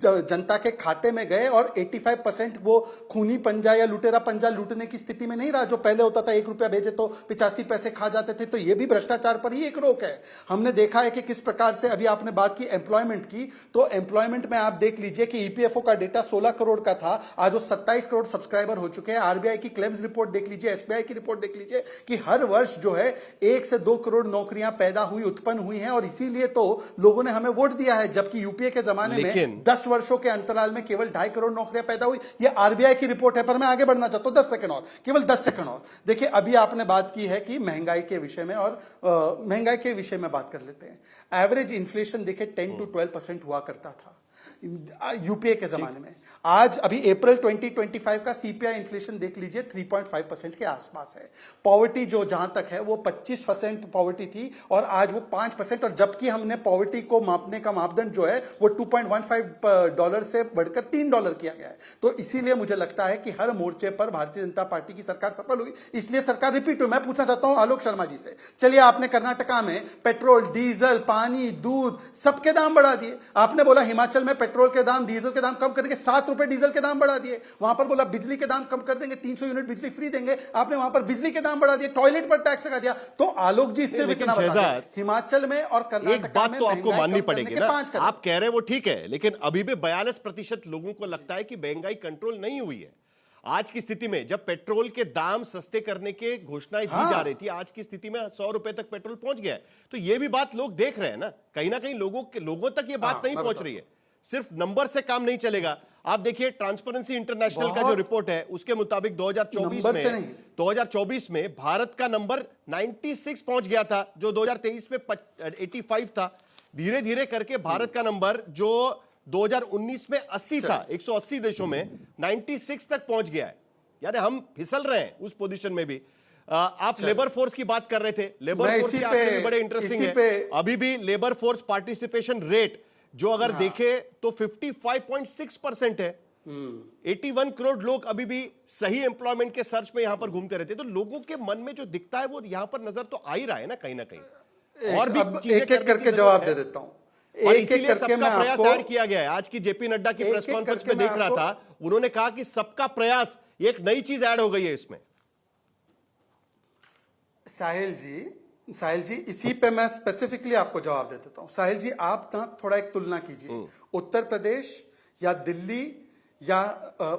जनता के खाते में गए और 85% वो खूनी पंजा या लुटेरा पंजा लूटने की स्थिति में नहीं रहा, जो पहले होता था 1 रुपया भेजे तो 85 पैसे खा जाते थे। तो ये भी भ्रष्टाचार पर ही एक रोक है। हमने देखा है कि किस प्रकार से, अभी आपने बात की एम्प्लॉयमेंट की, तो एम्प्लॉयमेंट में आप देख लीजिए कि ईपीएफओ का डेटा 16 करोड़ का था, आज वो 27 करोड़ सब्सक्राइबर हो चुके हैं। आरबीआई की क्लेम्स रिपोर्ट देख लीजिए, एसबीआई की रिपोर्ट देख लीजिए कि हर वर्ष जो है 1 से 2 करोड़ नौकरियां पैदा हुई, उत्पन्न हुई हैं, और इसीलिए तो लोगों ने हमें वोट दिया है। जबकि यूपीए के जमाने में 10 वर्षों के अंतराल में केवल 2.5 करोड़ नौकरियां पैदा हुई। ये आरबीआई की रिपोर्ट है। पर मैं आगे बढ़ना चाहता हूं, 10 सेकंड और, केवल 10 सेकंड और। देखिए, अभी आपने बात की है कि महंगाई के विषय में, और महंगाई के विषय में बात कर लेते हैं। एवरेज इन्फ्लेशन देखिए 10 to 12% हुआ करता था यूपीए के जमाने में। आज अभी अप्रैल 2025 का सीपीआई इन्फ्लेशन देख लीजिए 3.5% के आसपास है। पॉवर्टी जो जहां तक है वो 25% पॉवर्टी थी और आज वो 5%, और जबकि हमने पॉवर्टी को मापने का मापदंड जो है वो $2.15 से बढ़कर $3 किया गया है। तो इसीलिए मुझे लगता है कि हर मोर्चे पर भारतीय जनता पार्टी की सरकार सफल हुई, इसलिए सरकार रिपीट हुई। मैं पूछना चाहता हूं आलोक शर्मा जी से, चलिए, आपने कर्नाटका में पेट्रोल, डीजल, पानी, दूध सबके दाम बढ़ा दिए। आपने बोला हिमाचल में पेट्रोल के दाम, डीजल के दाम कम करके 7 रुपए डीजल के दाम बढ़ा दिए। वहां पर बोला बिजली के दाम कम कर देंगे, 300 यूनिट बिजली फ्री देंगे, आपने वहां पर बिजली के दाम बढ़ा दिए, टॉयलेट पर टैक्स लगा दिया। तो आलोक जी सिर्फ इतना बता दें, हिमाचल में और कर्नाटका
एक बात
में
तो आपको माननी पड़ेगी ना,
5 कदम।
आप कह रहे हैं वो ठीक है, लेकिन अभी भी 42% लोगों को लगता है कि महंगाई कंट्रोल नहीं हुई है। आज की स्थिति में जब पेट्रोल के दाम सस्ते करने के घोषणाएं दी जा रही थी, आज की स्थिति में 100 रुपए तक पेट्रोल पहुंच गया है। तो ये भी बात लोग देख रहे हैं ना कहीं लोगों तक ये बात नहीं पहुंच रही है। सिर्फ नंबर से काम नहीं चलेगा। आप देखिए, ट्रांसपेरेंसी इंटरनेशनल का जो रिपोर्ट है उसके मुताबिक 2024 में भारत का नंबर 96 पहुंच गया था, जो 2023 में 85 था। धीरे धीरे करके भारत का नंबर जो 2019 में 80 था, 180 देशों में 96 तक पहुंच गया है। यानी हम फिसल रहे हैं उस पोजीशन में भी। आप लेबर फोर्स की बात कर रहे थे, लेबर फोर्स की आपके भी बड़े इंटरेस्टिंग है। अभी भी लेबर फोर्स पार्टिसिपेशन रेट जो अगर देखे तो 55.6% है। 81 करोड़ लोग अभी भी सही एम्प्लॉयमेंट के सर्च में यहां पर घूमते रहते हैं। तो लोगों के मन में जो दिखता है वो यहां पर नजर तो आ ही रहा है ना कहीं ना कहीं। और भी
एक एक करके जवाब दे देता हूं।
और इसीलिए सबका प्रयास ऐड किया गया है। आज की जेपी नड्डा की प्रेस कॉन्फ्रेंस में देख रहा था, उन्होंने कहा कि सबका प्रयास, एक नई चीज ऐड हो गई है इसमें।
साहिल जी, इसी पे मैं स्पेसिफिकली आपको जवाब दे देता हूं। साहिल जी, आप ना थोड़ा एक तुलना कीजिए, उत्तर प्रदेश या दिल्ली या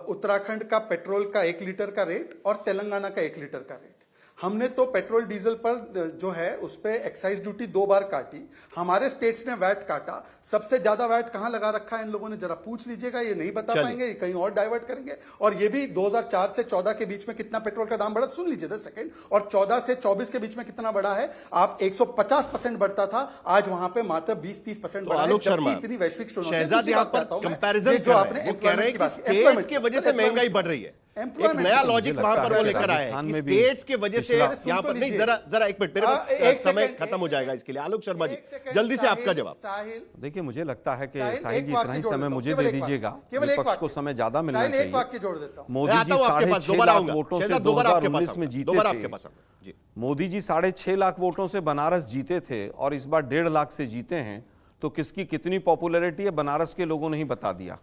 उत्तराखंड का पेट्रोल का 1 लीटर का रेट और तेलंगाना का 1 लीटर का रेट। हमने तो पेट्रोल डीजल पर जो है उस पे एक्साइज ड्यूटी 2 बार काटी, हमारे स्टेट्स ने वैट काटा। सबसे ज्यादा वैट कहां लगा रखा है इन लोगों ने, जरा पूछ लीजिएगा, ये नहीं बता पाएंगे, ये कहीं और डाइवर्ट करेंगे। और ये भी 2004 से 14 के बीच में कितना पेट्रोल का दाम बढ़ा, सुन लीजिए 10 सेकंड, और 14 से 24 के बीच में कितना बढ़ा है। आप 150% बढ़ता था, आज वहां पे मात्र 20-30% बढ़ा है। जबकि इतनी वैश्विक
शहजाद यहाँ पर कंपैरिजन जो आपने कह रहे हैं कि स्टेट्स की वजह से महंगाई बढ़ रही है। एक नया लॉजिक वहां पर वो लेकर आए हैं कि स्टेट्स के वजह से यहाँ पर नहीं, जरा एक मिनट, मेरे पास समय खत्म हो जाएगा इसके लिए। आलोक शर्मा जी, जल्दी से आपका जवाब।
देखिए, मुझे लगता है कि साहिल जी इतना ही समय मुझे दे दीजिएगा, विपक्ष को समय ज्यादा मिलना चाहिए। मोदी जी 6.5 लाख वोटों से 2019 में जीते थे। मोदी जी 6.5 लाख वोटों से बनारस जीते थे और इस बार 1.5 लाख से जीते हैं, तो किसकी कितनी पॉपुलैरिटी है बनारस के लोगों ने ही बता दिया।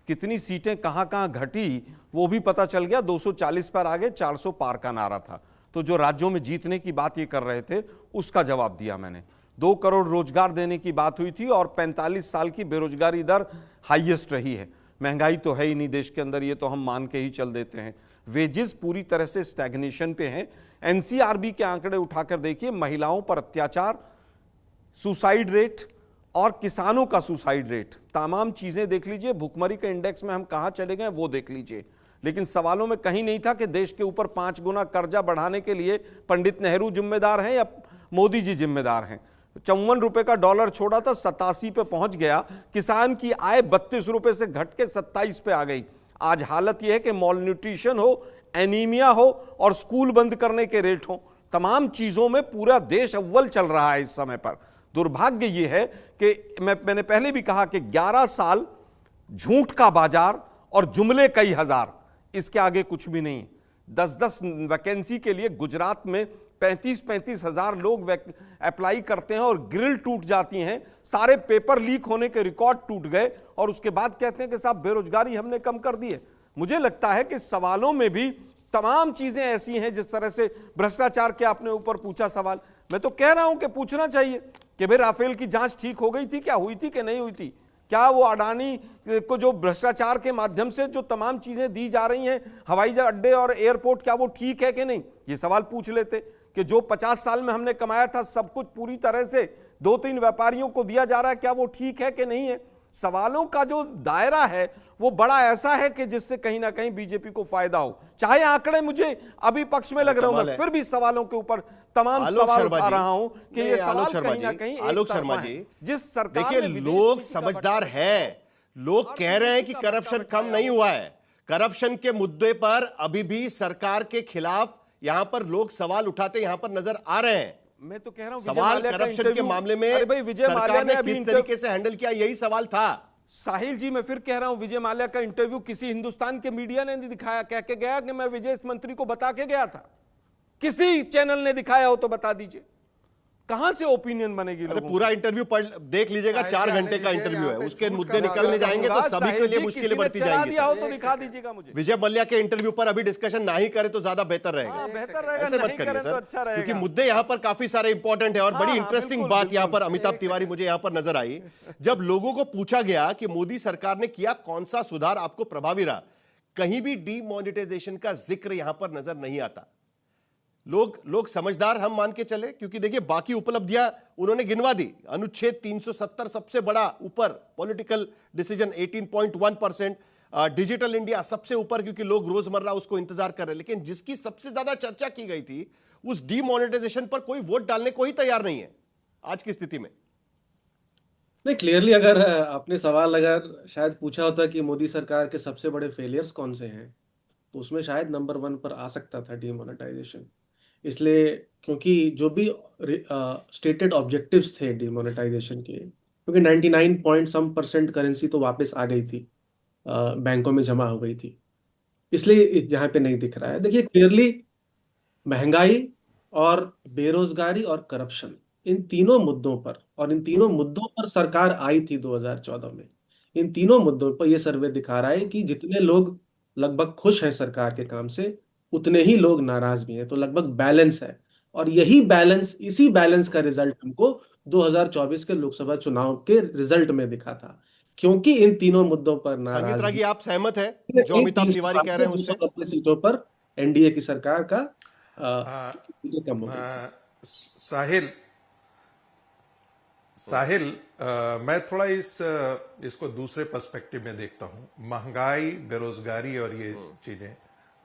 कितनी सीटें कहां कहां घटी वो भी पता चल गया। 240 पर आगे 400 पार का नारा था। तो जो राज्यों में जीतने की बात ये कर रहे थे उसका जवाब दिया मैंने। 2 करोड़ रोजगार देने की बात हुई थी और 45 साल की बेरोजगारी दर हाईएस्ट रही है। महंगाई तो है ही नहीं देश के अंदर, ये तो हम मान के ही चल देते हैं। वेजेस पूरी तरह से स्टैग्नेशन पे हैं। एनसीआरबी के आंकड़े उठाकर देखिए, महिलाओं पर अत्याचार, सुसाइड रेट और किसानों का सुसाइड रेट, तमाम चीजें देख लीजिए। भुखमरी के इंडेक्स में हम कहां चले गए वो देख लीजिए। लेकिन सवालों में कहीं नहीं था कि देश के ऊपर 5 गुना कर्जा बढ़ाने के लिए पंडित नेहरू जिम्मेदार हैं या मोदी जी जिम्मेदार हैं। 54 रुपए का डॉलर छोड़ा था, 87 पे पहुंच गया। किसान की आय 32 रुपए से घट के 27 पे आ गई। आज हालत यह है कि मॉल न्यूट्रिशन हो, एनीमिया हो और स्कूल बंद करने के रेट हो। तमाम चीजों में पूरा देश अव्वल चल रहा है इस समय पर। दुर्भाग्य यह है कि मैंने पहले भी कहा कि 11 साल झूठ का बाजार और जुमले कई हजार, इसके आगे कुछ भी नहीं। 10-10 वैकेंसी के लिए गुजरात में 35-35 हजार लोग अप्लाई करते हैं और ग्रिल टूट जाती हैं। सारे पेपर लीक होने के रिकॉर्ड टूट गए और उसके बाद कहते हैं कि साहब बेरोजगारी हमने कम कर दी है। मुझे लगता है कि सवालों में भी तमाम चीजें ऐसी हैं। जिस तरह से भ्रष्टाचार के आपने ऊपर पूछा सवाल, मैं तो कह रहा हूं कि पूछना चाहिए कि भाई राफेल की जांच ठीक हो गई थी, क्या हुई थी कि नहीं हुई थी? क्या वो अडानी को जो भ्रष्टाचार के माध्यम से जो तमाम चीजें दी जा रही हैं, हवाई अड्डे और एयरपोर्ट, क्या वो ठीक है कि नहीं? ये सवाल पूछ लेते कि जो 50 साल में हमने कमाया था सब कुछ पूरी तरह से 2-3 व्यापारियों को दिया जा रहा है, क्या वो ठीक है कि नहीं है? सवालों का जो दायरा है वो बड़ा ऐसा है कि जिससे कहीं ना कहीं बीजेपी को फायदा हो। चाहे आंकड़े मुझे अभी पक्ष में लग रहा हूं, मैं फिर भी सवालों के ऊपर तमाम सवाल उठा रहा हूं कि ये सवाल कहीं ना कहीं
आलोक शर्मा जी,
जिस सरकार
देखिए लोग समझदार है, लोग कह रहे हैं कि करप्शन कम नहीं हुआ है। करप्शन के मुद्दे पर अभी भी सरकार के खिलाफ यहां पर लोग सवाल उठाते यहां पर नजर आ रहे हैं।
मैं तो कह रहा हूं
सवाल करप्शन के मामले में सरकार ने किस तरीके से हैंडल किया, यही सवाल था।
साहिल जी, मैं फिर कह रहा हूं, विजय माल्या का इंटरव्यू किसी हिंदुस्तान के मीडिया ने दिखाया, कह के गया कि मैं विदेश मंत्री को बता के गया था। किसी चैनल ने दिखाया हो तो बता दीजिए, कहां से ओपिनियन बनेगी?
अरे पूरा इंटरव्यू पढ़ देख लीजिएगा, 4 घंटे का इंटरव्यू है, उसके मुद्दे निकलने जाएंगे तो सभी के लिए मुश्किलें बढ़ती जाएंगी।
तो दिखा दीजिएगा मुझे।
विजय मल्ल्या के इंटरव्यू पर अभी डिस्कशन ना ही करे तो ज्यादा बेहतर रहेगा।
बेहतर रहेगा,
ऐसे मत करिए सर, क्योंकि मुद्दे यहाँ पर काफी सारे इंपॉर्टेंट है। और बड़ी इंटरेस्टिंग बात यहाँ पर अमिताभ तिवारी मुझे यहाँ पर नजर आई, जब लोगों को पूछा गया कि मोदी सरकार ने किया कौन सा सुधार आपको प्रभावी रहा, कहीं भी डीमोनेटाइजेशन का जिक्र यहां पर नजर नहीं आता। लोग समझदार हम मान के चले, क्योंकि देखिए बाकी उपलब्धियां उन्होंने गिनवा दी। अनुच्छेद 370 सबसे बड़ा ऊपर, पॉलिटिकल डिसीजन 18.1%, डिजिटल इंडिया सबसे ऊपर, क्योंकि लोग रोजमर्रा उसको इंतजार कर रहे हैं। लेकिन जिसकी सबसे ज्यादा चर्चा की गई थी, उस डीमोनेटाइजेशन पर कोई वोट डालने को ही तैयार नहीं है आज की स्थिति में।
नहीं, क्लियरली अगर आपने सवाल अगर शायद पूछा होता कि मोदी सरकार के सबसे बड़े फेलियर्स कौन से हैं, तो उसमें शायद नंबर 1 पर आ सकता था डीमोनेटाइजेशन। इसलिए क्योंकि जो भी स्टेटेड ऑब्जेक्टिव्स थे डीमोनेटाइजेशन के, क्योंकि 99% करेंसी तो वापस आ गई थी, बैंकों में जमा हो गई थी, इसलिए यहाँ पे नहीं दिख रहा है। देखिए क्लियरली महंगाई और बेरोजगारी और करप्शन, इन तीनों मुद्दों पर, और इन तीनों मुद्दों पर सरकार आई थी 2014 में। इन तीनों मुद्दों पर यह सर्वे दिखा रहा है कि जितने लोग लगभग खुश हैं सरकार के काम से, उतने ही लोग नाराज भी हैं। तो लगभग बैलेंस है, और यही बैलेंस, इसी बैलेंस का रिजल्ट हमको 2024 के लोकसभा चुनाव के रिजल्ट में दिखा था, क्योंकि इन तीनों मुद्दों पर नाराज।
आप सहमत है जो अमिताभ तिवारी कह रहे हैं उससे?
230 सीटों पर एनडीए की सरकार का कम हो गया।
साहिल, मैं थोड़ा इसको दूसरे पर्सपेक्टिव में देखता हूं। महंगाई, बेरोजगारी और ये चीजें,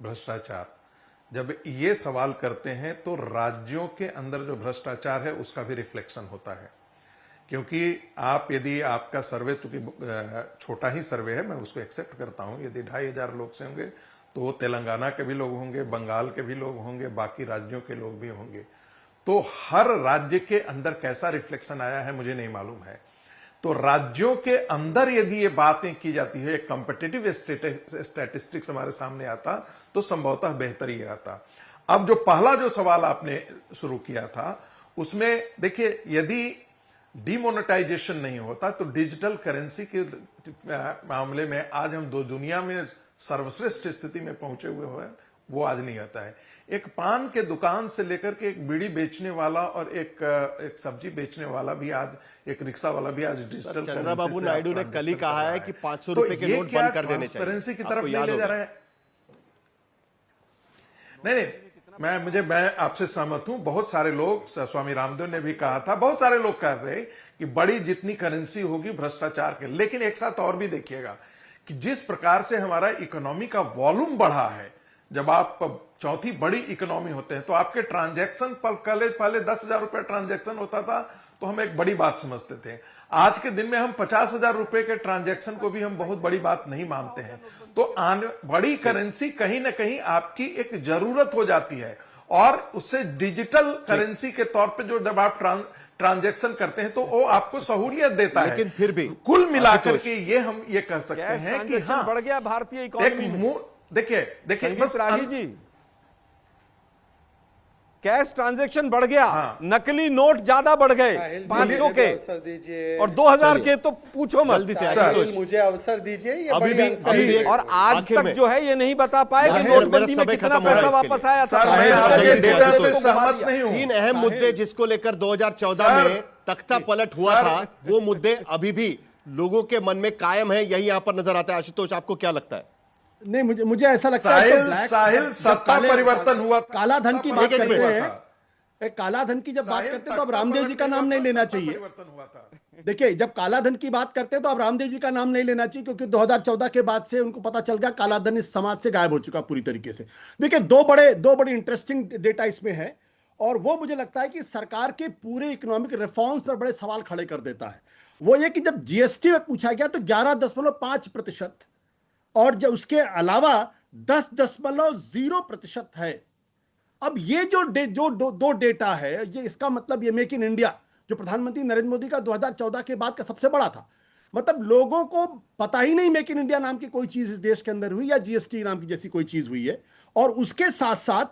भ्रष्टाचार, जब ये सवाल करते हैं तो राज्यों के अंदर जो भ्रष्टाचार है उसका भी रिफ्लेक्शन होता है। क्योंकि आप, यदि आपका सर्वे, चूंकि छोटा ही सर्वे है, मैं उसको एक्सेप्ट करता हूं, यदि 2500 लोग से होंगे तो तेलंगाना के भी लोग होंगे, बंगाल के भी लोग होंगे, बाकी राज्यों के लोग भी होंगे। तो हर राज्य के अंदर कैसा रिफ्लेक्शन आया है मुझे नहीं मालूम है। तो राज्यों के अंदर यदि ये बातें की जाती है, एक कॉम्पिटिटिव स्टैटिस्टिक्स हमारे सामने आता तो संभवतः बेहतर ही आता। अब जो पहला जो सवाल आपने शुरू किया था उसमें देखिए, यदि डिमोनेटाइजेशन नहीं होता तो डिजिटल करेंसी के मामले में आज हम दो दुनिया में सर्वश्रेष्ठ स्थिति में पहुंचे हुए हैं, वो आज नहीं आता है। एक पान के दुकान से लेकर के एक बीड़ी बेचने वाला और एक सब्जी बेचने वाला भी आज, एक रिक्शा वाला भी आज डिजिटल
चंद्रबाबू नायडू ने कल ही कहा है कि 500 रुपए के नोट बंद कर देने चाहिए।
ट्रांसपेरेंसी की तरफ ले जा रहे हैं। नहीं, मैं आपसे सहमत हूं। बहुत सारे लोग, स्वामी रामदेव ने भी कहा था, बहुत सारे लोग कह रहे कि बड़ी जितनी करेंसी होगी भ्रष्टाचार के, लेकिन एक साथ और भी देखिएगा कि जिस प्रकार से हमारा इकोनॉमी का वॉल्यूम बढ़ा है, जब आप चौथी बड़ी इकोनॉमी होते हैं तो आपके ट्रांजैक्शन पहले 10,000 रुपए ट्रांजैक्शन होता था तो हम एक बड़ी बात समझते थे। आज के दिन में हम 50,000 रुपए के ट्रांजैक्शन को भी हम बहुत बड़ी बात नहीं मानते हैं। तो बड़ी करेंसी कहीं ना कहीं आपकी एक जरूरत हो जाती है, और उससे डिजिटल करेंसी के तौर पे जो जब आप ट्रांजैक्शन करते हैं तो वो आपको सहूलियत देता है।
लेकिन फिर भी
कुल मिलाकर के ये हम ये कह सकते हैं कि हाँ,
बढ़ गया भारतीय इकोनॉमी में।
देखिए
बस राही जी, कैश ट्रांजैक्शन बढ़ गया,
हाँ।
नकली नोट ज्यादा बढ़ गए, 500 के
अवसर दीजिए
और 2000 के तो पूछो मत।
जल्दी से
साहिल, मुझे अवसर दीजिए। ये
अभी
बड़ी
भी
unfair है।
और आज
आखिर
तक
में
जो है ये नहीं बता पाए कि
मेरा
नोटबंदी में
समय
कितना
खत्म हो रहा है
पैसा
इसके
वापस
लिए।
आया था।
सर, मैं आपके डेटा से सहमत नहीं हूं।
3 अहम मुद्दे जिसको लेकर 2014 में तख्ता पलट हुआ
सर,
था, वो मुद्दे अभी भी लोगों के मन में कायम है, यही यहां पर नजर आता है। आशुतोष, आपको क्या लगता है?
नहीं, मुझे ऐसा लगता है
साहिल सत्ता परिवर्तन हुआ,
काला धन की बात
एक
करते
मिनट।
हैं, काला धन की जब बात
साहिल
करते हैं तो अब रामदेव जी का नाम नहीं लेना चाहिए।
परिवर्तन हुआ था।
देखिए, जब काला धन की बात करते हैं तो अब रामदेव जी का नाम नहीं लेना चाहिए, क्योंकि 2014 के बाद से उनको पता चल गया काला धन इस समाज से गायब हो चुका पूरी तरीके से। देखिए, दो बड़े इंटरेस्टिंग डेटा इसमें है, और वो मुझे लगता है कि सरकार के पूरे इकोनॉमिक रिफॉर्म्स पर बड़े सवाल खड़े कर देता है। वो ये कि जब जीएसटी में पूछा गया तो 11.5%, और जब उसके अलावा 10.0% है। अब ये जो दो डेटा है, ये इसका मतलब ये मेक इन इंडिया जो प्रधानमंत्री नरेंद्र मोदी का 2014 के बाद का सबसे बड़ा था, मतलब लोगों को पता ही नहीं मेक इन इंडिया नाम की कोई चीज इस देश के अंदर हुई या जीएसटी नाम की जैसी कोई चीज हुई है। और उसके साथ साथ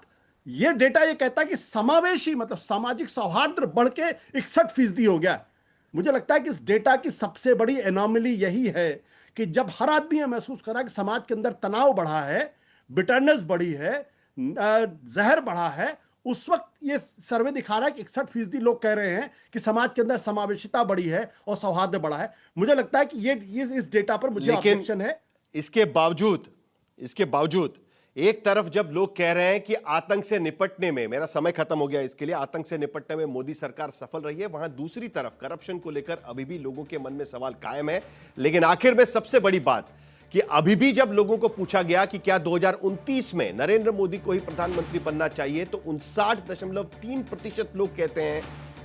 ये डेटा ये कहता है कि समावेशी मतलब सामाजिक सौहार्द बढ़ के 61% हो गया। मुझे लगता है कि इस डेटा की सबसे बड़ी एनॉमली यही है कि जब हर आदमी ये महसूस कर रहा है कि समाज के अंदर तनाव बढ़ा है, बिटरनेस बढ़ी है, जहर बढ़ा है, उस वक्त ये सर्वे दिखा रहा है कि 61% लोग कह रहे हैं कि समाज के अंदर समावेशिता बढ़ी है और सौहार्द बढ़ा है। मुझे लगता है कि ये इस डेटा पर मुझे ऑब्जेक्शन है।
इसके बावजूद एक तरफ जब लोग कह रहे हैं कि आतंक से निपटने में, मेरा समय खत्म हो गया इसके लिए, आतंक से निपटने में मोदी सरकार सफल रही है, वहां दूसरी तरफ करप्शन को लेकर अभी भी लोगों के मन में सवाल कायम है। लेकिन आखिर में सबसे बड़ी बात कि अभी भी जब लोगों को पूछा गया कि क्या 2029 में नरेंद्र मोदी को ही प्रधानमंत्री बनना चाहिए, तो 59.3% लोग कहते हैं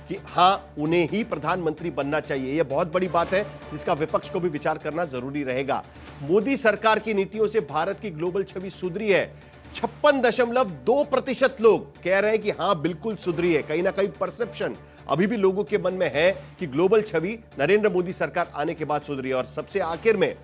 कि हां, उन्हें ही प्रधानमंत्री बनना चाहिए। यह बहुत बड़ी बात है जिसका विपक्ष को भी विचार करना जरूरी रहेगा। मोदी सरकार की नीतियों से भारत की ग्लोबल छवि सुधरी है। 56.2% लोग कह रहे हैं कि हां, बिल्कुल सुधरी है। कहीं ना कहीं परसेप्शन अभी भी लोगों के मन में है कि ग्लोबल छवि नरेंद्र मोदी सरकार आने के बाद सुधरी है। और सबसे आखिर में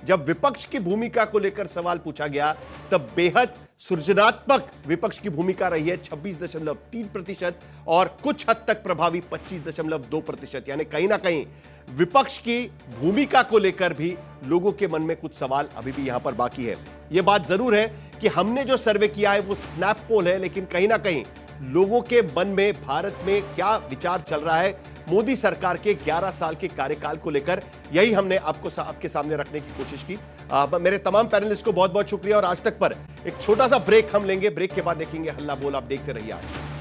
जब विपक्ष की भूमिका को लेकर सवाल पूछा गया, तब बेहद सृजनात्मक विपक्ष की भूमिका रही है 26.3% और कुछ हद तक प्रभावी 25.2%। यानी कहीं ना कहीं विपक्ष की भूमिका को लेकर भी लोगों के मन में कुछ सवाल अभी भी यहां पर बाकी है। यह बात जरूर है कि हमने जो सर्वे किया है वो स्नैप पोल है, लेकिन कहीं ना कहीं लोगों के मन में भारत में क्या विचार चल रहा है मोदी सरकार के 11 साल के कार्यकाल को लेकर, यही हमने आपके सामने रखने की कोशिश की। मेरे तमाम पैनलिस्ट को बहुत बहुत शुक्रिया। और आज तक पर एक छोटा सा ब्रेक हम लेंगे, ब्रेक के बाद देखेंगे हल्ला बोल। आप देखते रहिए आज।